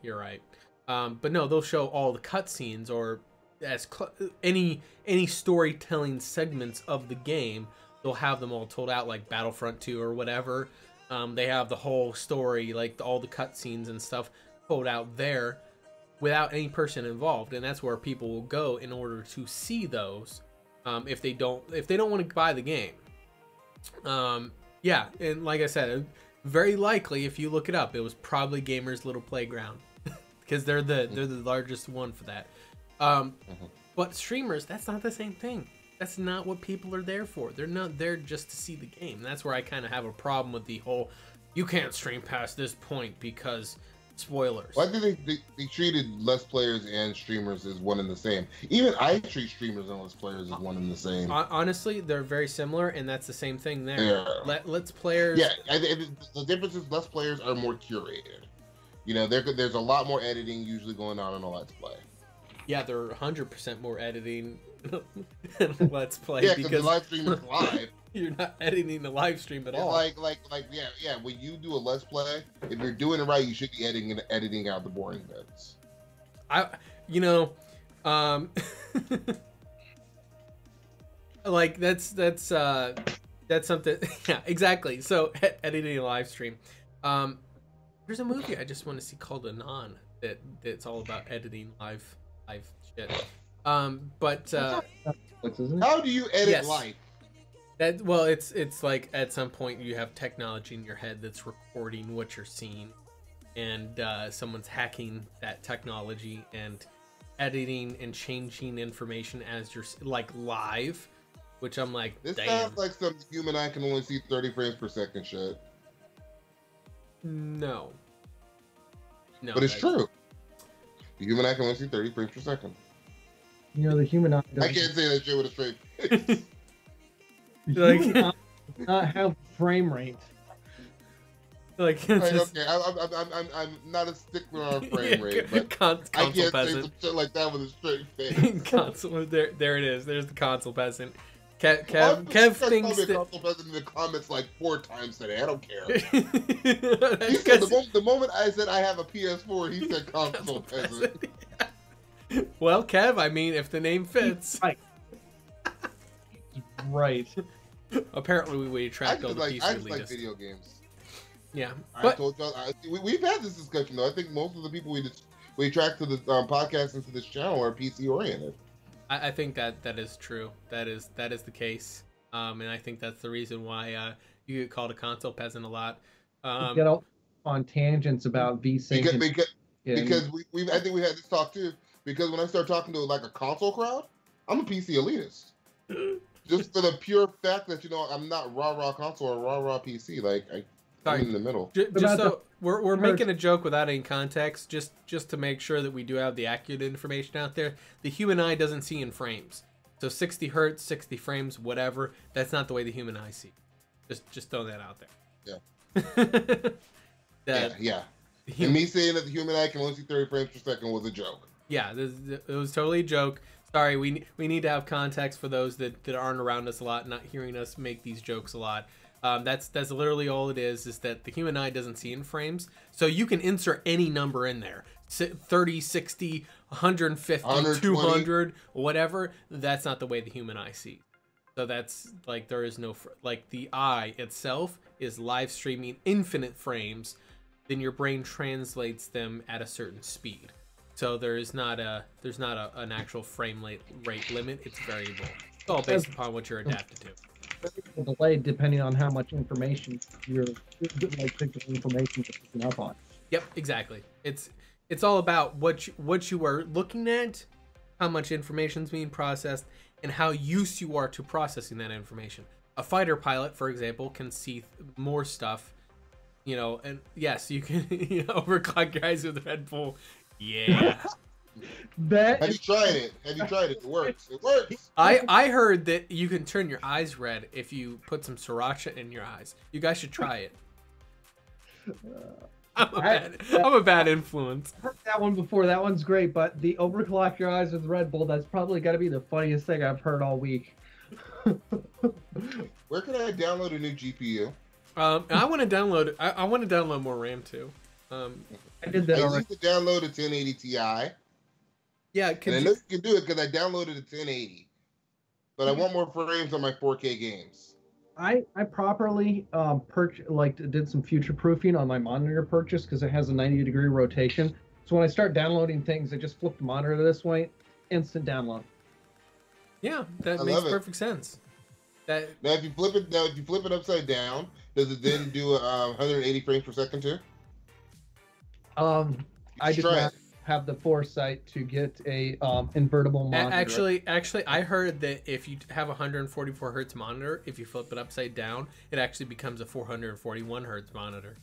you're right. But no, they'll show all the cutscenes or any storytelling segments of the game. They'll have them all told out, like Battlefront 2 or whatever. They have the whole story, like all the cutscenes and stuff told out there without any person involved, and that's where people will go in order to see those. If they don't want to buy the game. Yeah, and like I said, very likely if you look it up, it was probably Gamer's Little Playground because they're the largest one for that. But streamers, that's not the same thing. That's not what people are there for. They're not there just to see the game. That's where I kind of have a problem with the whole, you can't stream past this point because spoilers. Well, I think they treated Let's Players and streamers as one and the same. Even I treat streamers and Let's Players as one and the same. Honestly, they're very similar, and that's the same thing there. Yeah. Let's Players... Yeah, the difference is Let's Players are more curated. You know, there's a lot more editing usually going on in a Let's Play. Yeah, they're 100% more editing than Let's Play. Yeah, because the live stream is live. You're not editing the live stream at all. Yeah. When you do a Let's Play, if you're doing it right, you should be editing out the boring bits. Like that's something. Yeah, exactly. So editing a live stream. There's a movie I just want to see called Anon that's all about editing live shit. But how do you edit live? It's like at some point you have technology in your head that's recording what you're seeing, and someone's hacking that technology and editing and changing information as you're like live, which I'm like, this damn. sounds like some human eye can only see 30 frames per second shit. No. No. But it's true. The human eye can only see 30 frames per second. You know, the human eye I can't say that shit with a straight face. The human eye does not have frame rate. Like, okay, I'm not a stickler on frame rate, but I can't say some shit like that with a straight face. Console, there it is. There's the console peasant. Kev thinks that... console peasant in the comments like 4 times today. I don't care. He said the moment I said I have a PS4, he said console peasant. Well, Kev, I mean, if the name fits. Right. Apparently, we attract all the PC I just elitists. like video games. Yeah, I told y'all, we've had this discussion though. I think most of the people we attract to the podcast and to this channel are PC oriented. I think that is true. That is the case. And I think that's the reason why you get called a console peasant a lot. You get all on tangents about VSync. Because I think we had this talk too. Because when I start talking to like a console crowd, I'm a PC elitist. Just for the pure fact that I'm not raw console or raw PC. Like I'm in the middle. Just so we're making a joke without any context, just to make sure that we do have the accurate information out there. The human eye doesn't see in frames, so 60 hertz, 60 frames, whatever. That's not the way the human eye sees. Just throw that out there. Yeah. And me saying that the human eye can only see 30 frames per second was a joke. Yeah, it was totally a joke. Sorry, we need to have context for those that aren't around us a lot, not hearing us make these jokes a lot. That's literally all it is that the human eye doesn't see in frames. So you can insert any number in there. 30, 60, 150, 200, whatever. That's not the way the human eye sees. So that's like, there is no, like the eye itself is live streaming infinite frames. Then your brain translates them at a certain speed. So there's not an actual frame rate limit. It's variable. It's all based upon what you're adapted to. Delay depending on how much information you're information you're picking up on. Yep, exactly. It's all about what you are looking at, how much information is being processed, and how used you are to processing that information. A fighter pilot, for example, can see more stuff, and yes, you can overclock guys with Red Bull. Yeah. Have you tried it? It works. It works. I heard that you can turn your eyes red if you put some sriracha in your eyes. You guys should try it. I'm a bad influence. I heard that one before. That one's great, but the overclock your eyes with Red Bull, that's probably got to be the funniest thing I've heard all week. Where can I download a new GPU? I want to download. I want to download more RAM too. I did that. I used to download a 1080 Ti. Yeah, and I know you can do it because I downloaded a 1080, but I want more frames on my 4K games. I properly did some future proofing on my monitor purchase because it has a 90-degree rotation. So when I start downloading things, I just flip the monitor this way, instant download. Yeah, that makes perfect sense. Now, if you flip it upside down, does it then do 180 frames per second too? I did not have the foresight to get a invertible monitor. Actually, I heard that if you have a 144 hertz monitor, if you flip it upside down, it actually becomes a 441 hertz monitor.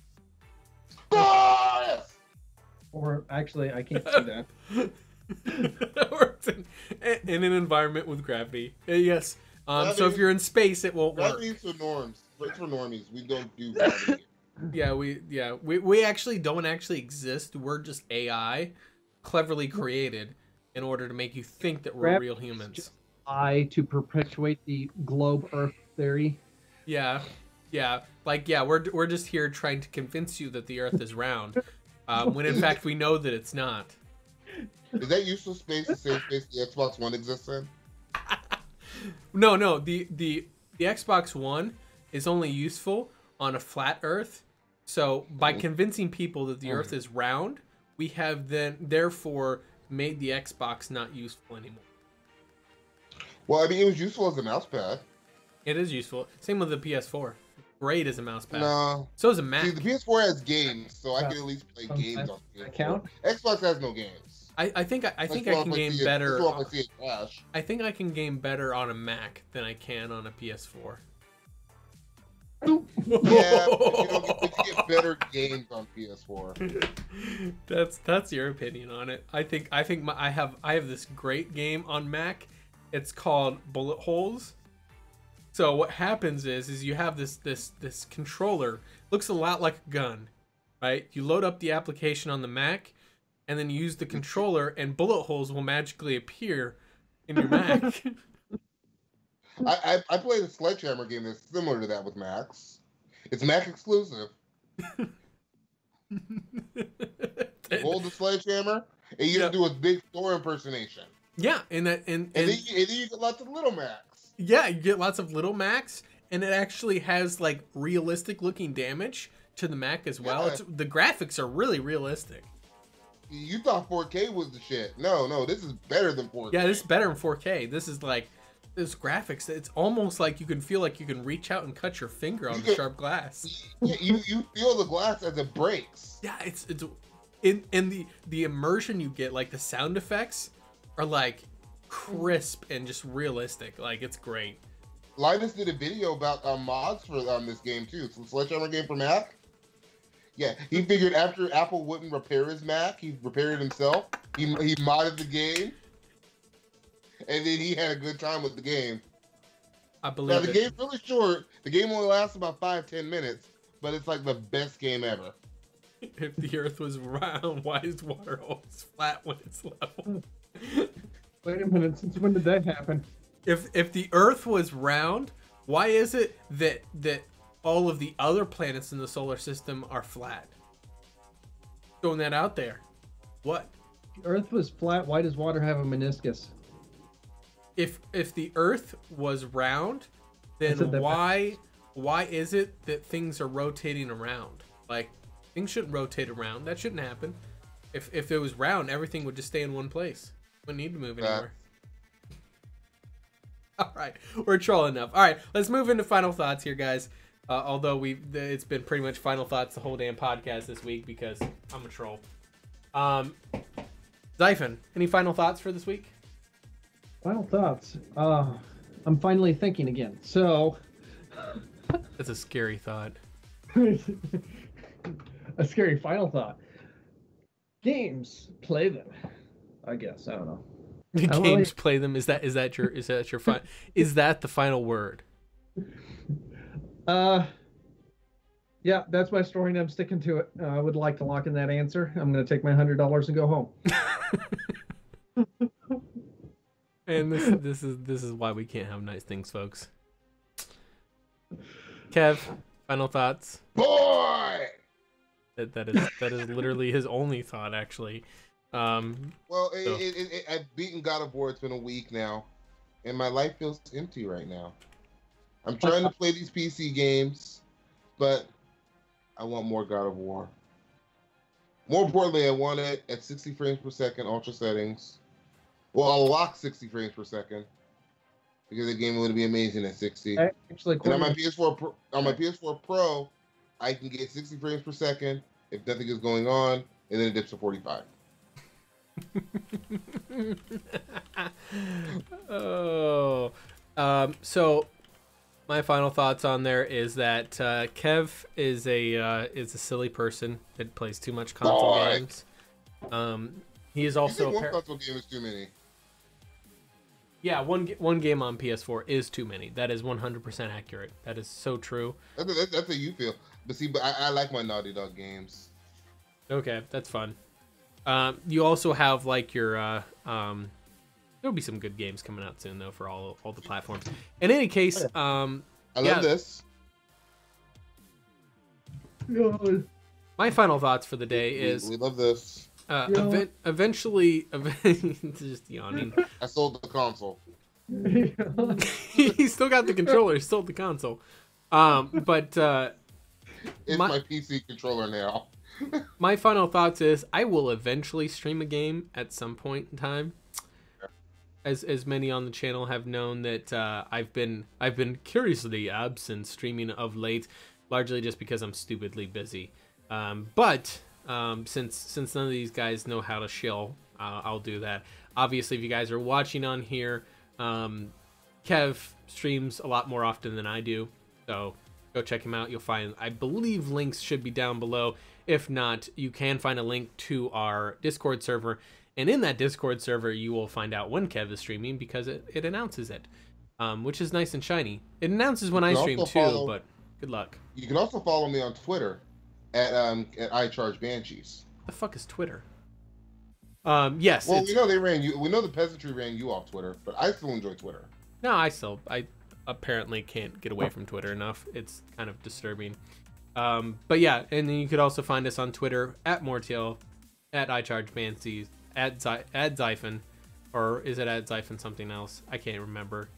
Or actually, I can't see that. That works in an environment with gravity. Yes. So if you're in space, it won't work. Gravity's for norms. It's for normies. We don't do gravity. We actually don't exist. We're just AI, cleverly created in order to make you think that we're real humans. To perpetuate the globe Earth theory. Yeah. We're just here trying to convince you that the Earth is round, when in fact we know that it's not. Is that useless space the same space the Xbox One exists in? No. The Xbox One is only useful on a flat Earth. So by convincing people that the Earth is round, we have then therefore made the Xbox not useful anymore. Well, I mean, it was useful as a mouse pad. It is useful. Same with the PS4. great as a mouse pad. No. So is a Mac. See, the PS4 has games, so I can at least play games on the PS4. Account? Xbox has no games. I think I can game better. I think I can game better on a Mac than I can on a PS4. Yeah, but you get better games on PS4. That's your opinion on it. I think I have this great game on Mac. It's called Bullet Holes. So what happens is you have this controller, looks a lot like a gun, right? You load up the application on the Mac, and then you use the controller, and bullet holes will magically appear in your Mac. I played a Sledgehammer game that's similar to that with Macs. It's Mac exclusive. Hold the Sledgehammer, and you have to do a big Thor impersonation. Yeah, and then you get lots of little Macs. Yeah, you get lots of little Macs, and it actually has like realistic looking damage to the Mac as well. Yeah. The graphics are really realistic. You thought 4K was the shit. No, this is better than 4K. Yeah, this is better than 4K. This is like, this graphics, it's almost like you can feel like you can reach out and cut your finger on the sharp glass. Yeah, you feel the glass as it breaks. Yeah, it's in the immersion you get, like the sound effects are like crisp and just realistic. Like, it's great. Linus did a video about mods for this game too. Some Sledgehammer game for Mac. Yeah, he figured after Apple wouldn't repair his Mac, he repaired it himself. He modded the game, and then he had a good time with the game. I believe the game's really short. The game only lasts about 5-10 minutes, but it's like the best game ever. If the Earth was round, why is water always flat when it's level? Wait a minute, since when did that happen? If the Earth was round, why is it that all of the other planets in the solar system are flat? Throwing that out there. What? The Earth was flat. Why does water have a meniscus? If the Earth was round, then why is it that things are rotating around? Like, things shouldn't rotate around. That shouldn't happen. If it was round, everything would just stay in one place. Wouldn't need to move anywhere. All right, we're trolling enough. All right, let's move into final thoughts here, guys. Although it's been pretty much final thoughts the whole damn podcast this week because I'm a troll. Xaiphen, any final thoughts for this week? Final thoughts. I'm finally thinking again. So That's a scary thought. A scary final thought. Games, play them. I guess, I don't know. Games, play them. Is that your is that the final word? Yeah, that's my story and I'm sticking to it. I would like to lock in that answer. I'm going to take my $100 and go home. And this is why we can't have nice things, folks. Kev, final thoughts? Boy! That is literally his only thought, actually. Well, I've beaten God of War. It's been a week now, and my life feels empty right now. I'm trying to play these PC games, but I want more God of War. More importantly, I want it at 60 frames per second, ultra settings. Well, I'll lock 60 frames per second because the game would be amazing at 60. Actually, and on my PS4 Pro, I can get 60 frames per second if nothing is going on, and then it dips to 45. So my final thoughts on there is that Kev is a silly person that plays too much console games. He is also one console game is too many. Yeah, one game on PS4 is too many. That is 100% accurate. That is so true. That's how you feel. But see, I like my Naughty Dog games. Okay, that's fun. You also have like your there'll be some good games coming out soon though for all the platforms. In any case, I love this. My final thoughts for the day is we love this. Eventually, just yawning. I sold the console. He still got the controller. He sold the console. But it's my PC controller now. My final thoughts is I will eventually stream a game at some point in time. As many on the channel have known that I've been curiously absent streaming of late. largely just because I'm stupidly busy. But since none of these guys know how to shill, I'll do that. Obviously, if you guys are watching on here, Kev streams a lot more often than I do, so go check him out. You'll find, I believe, links should be down below. If not, you can find a link to our Discord server, and in that Discord server, you will find out when Kev is streaming because it announces it, which is nice and shiny. It announces when I stream too, but good luck. You can also follow me on Twitter at I Charge Banshees. The fuck is Twitter? Yes. Well, we know they ran you. We know the peasantry ran you off Twitter, but I still enjoy Twitter. No, I apparently can't get away from Twitter enough. It's kind of disturbing. But yeah, and then you could also find us on Twitter at Mortiel, at iChargeBansies, at Xaifen, or is it at Xaifen something else? I can't remember.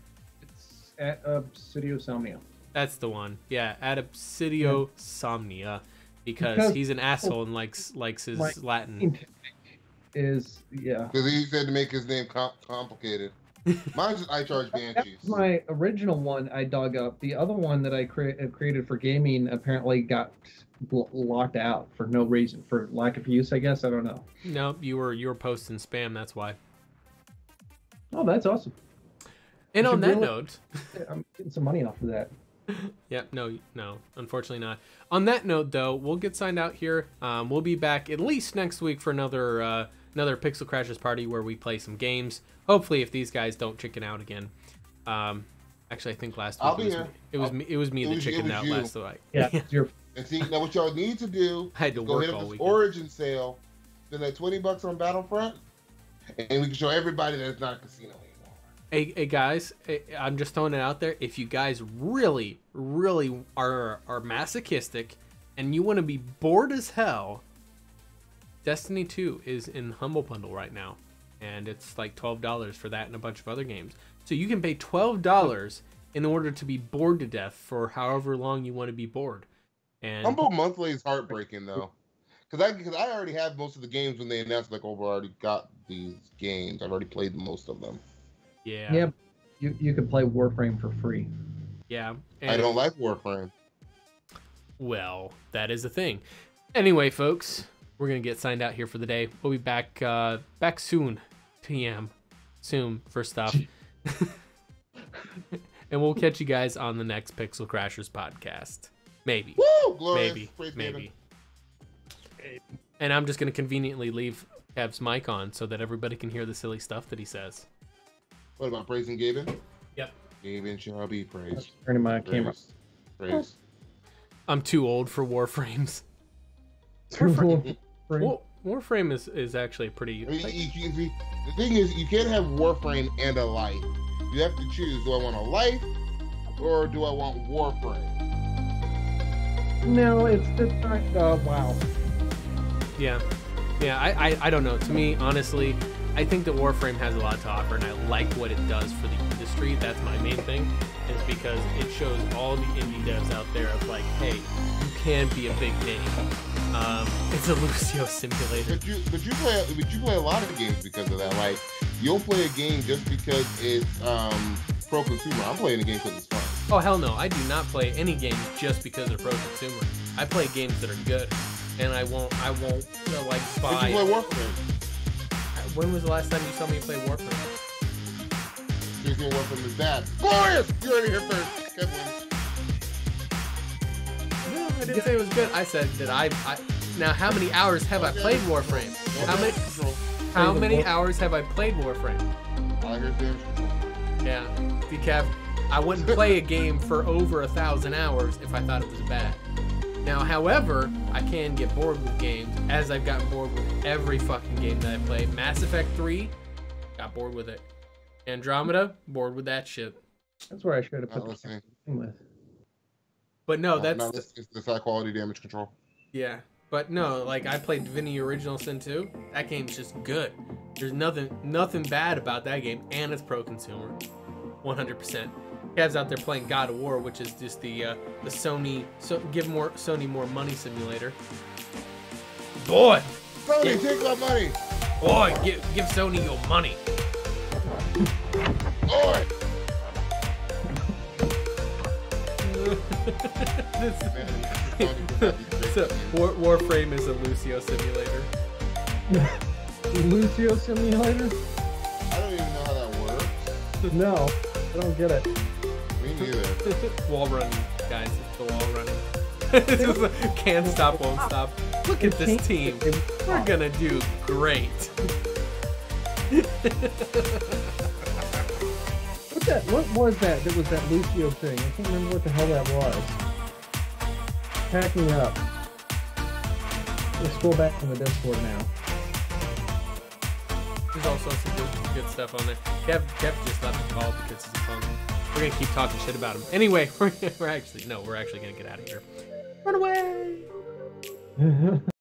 It's at Obsidiosomnia. That's the one. Yeah, at Obsidiosomnia, because he's an asshole and likes his Latin. Is yeah. Because he said to make his name complicated. Mine's just I Charge Banshees. That's my original one I dug up. The other one that I created for gaming apparently got locked out for no reason, for lack of use, I guess. I don't know. No, you were posting spam. That's why. Oh, that's awesome. And on that note, I'm getting some money off of that. Yeah, no, unfortunately not. On that note, though, we'll get signed out here. We'll be back at least next week for another Pixel Crashers party where we play some games. Hopefully, if these guys don't chicken out again. Actually, I think last week it was me that chickened out last week. Yeah, And see, now what y'all need to do I had to is go hit up this Origin sale, spend that $20 on Battlefront, and we can show everybody that it's not a casino anymore. Hey guys, I'm just throwing it out there. If you guys really, really are masochistic and you want to be bored as hell, Destiny 2 is in Humble Bundle right now. And it's like $12 for that and a bunch of other games. So you can pay $12 in order to be bored to death for however long you want to be bored. And Humble Monthly is heartbreaking though, because I already have most of the games when they announced like, oh, we already got these games. I've already played most of them. Yeah. Yeah. You can play Warframe for free. Yeah. I don't like Warframe. Well, that is the thing. Anyway, folks, we're gonna get signed out here for the day. We'll be back soon, PM, soon for stuff, and we'll catch you guys on the next Pixel Crashers podcast. Maybe. Woo! Glorious. Maybe. And I'm just gonna conveniently leave Kev's mic on so that everybody can hear the silly stuff that he says. What about praising Gaben? Yep. Gaben shall be praised. Turning my camera. Praise. I'm too old for Warframes. Warframe is actually pretty. I mean, the thing is, you can't have Warframe and a life. You have to choose: do I want a life, or do I want Warframe? No, it's not. Wow. Yeah. I don't know. To me, honestly, I think that Warframe has a lot to offer, and I like what it does for the industry. That's my main thing, is because it shows all the indie devs out there of like, hey, you can be a big name. It's a Lucio simulator. But you play a lot of games because of that. Like, you'll play a game just because it's pro-consumer. I'm playing a game because it's fun. Oh hell no! I do not play any games just because they're pro-consumer. I play games that are good, and I won't like buy. Did you play Warframe? When was the last time you saw me play Warframe? You think Warframe is bad? Glorious! You already here first. Kevin. No, I didn't say it was good. I said that I now how many hours have I played Warframe? How many hours have I played Warframe? I heard damage control. Yeah, Kev, I wouldn't play a game for over 1,000 hours if I thought it was bad. Now, however, I can get bored with games, as I've gotten bored with every fucking game that I played. Mass Effect 3, got bored with it. Andromeda, bored with that shit. That's where I should have put the thing with. But no, that's... It's high quality damage control. Yeah, but no, like, I played Divinity Original Sin 2. That game's just good. There's nothing bad about that game, and it's pro-consumer. 100%. Kev's out there playing God of War, which is just the Sony, give Sony more money simulator. Boy! Sony, take my money! Boy, give Sony your money. Boy! So Warframe is a Lucio simulator. Lucio simulator? I don't even know how that works. No, I don't get it. Me neither. Wall running, guys. It's the wall running. It's just a can't stop, won't stop. Look at this team. We're gonna do great. What was that? That was that Lucio thing. I can't remember what the hell that was. Packing up. Let's go back to the Discord now. There's also some good stuff on there. Kev just left the call because he's a punk. We're gonna keep talking shit about him. Anyway, we're actually gonna get out of here. Run away!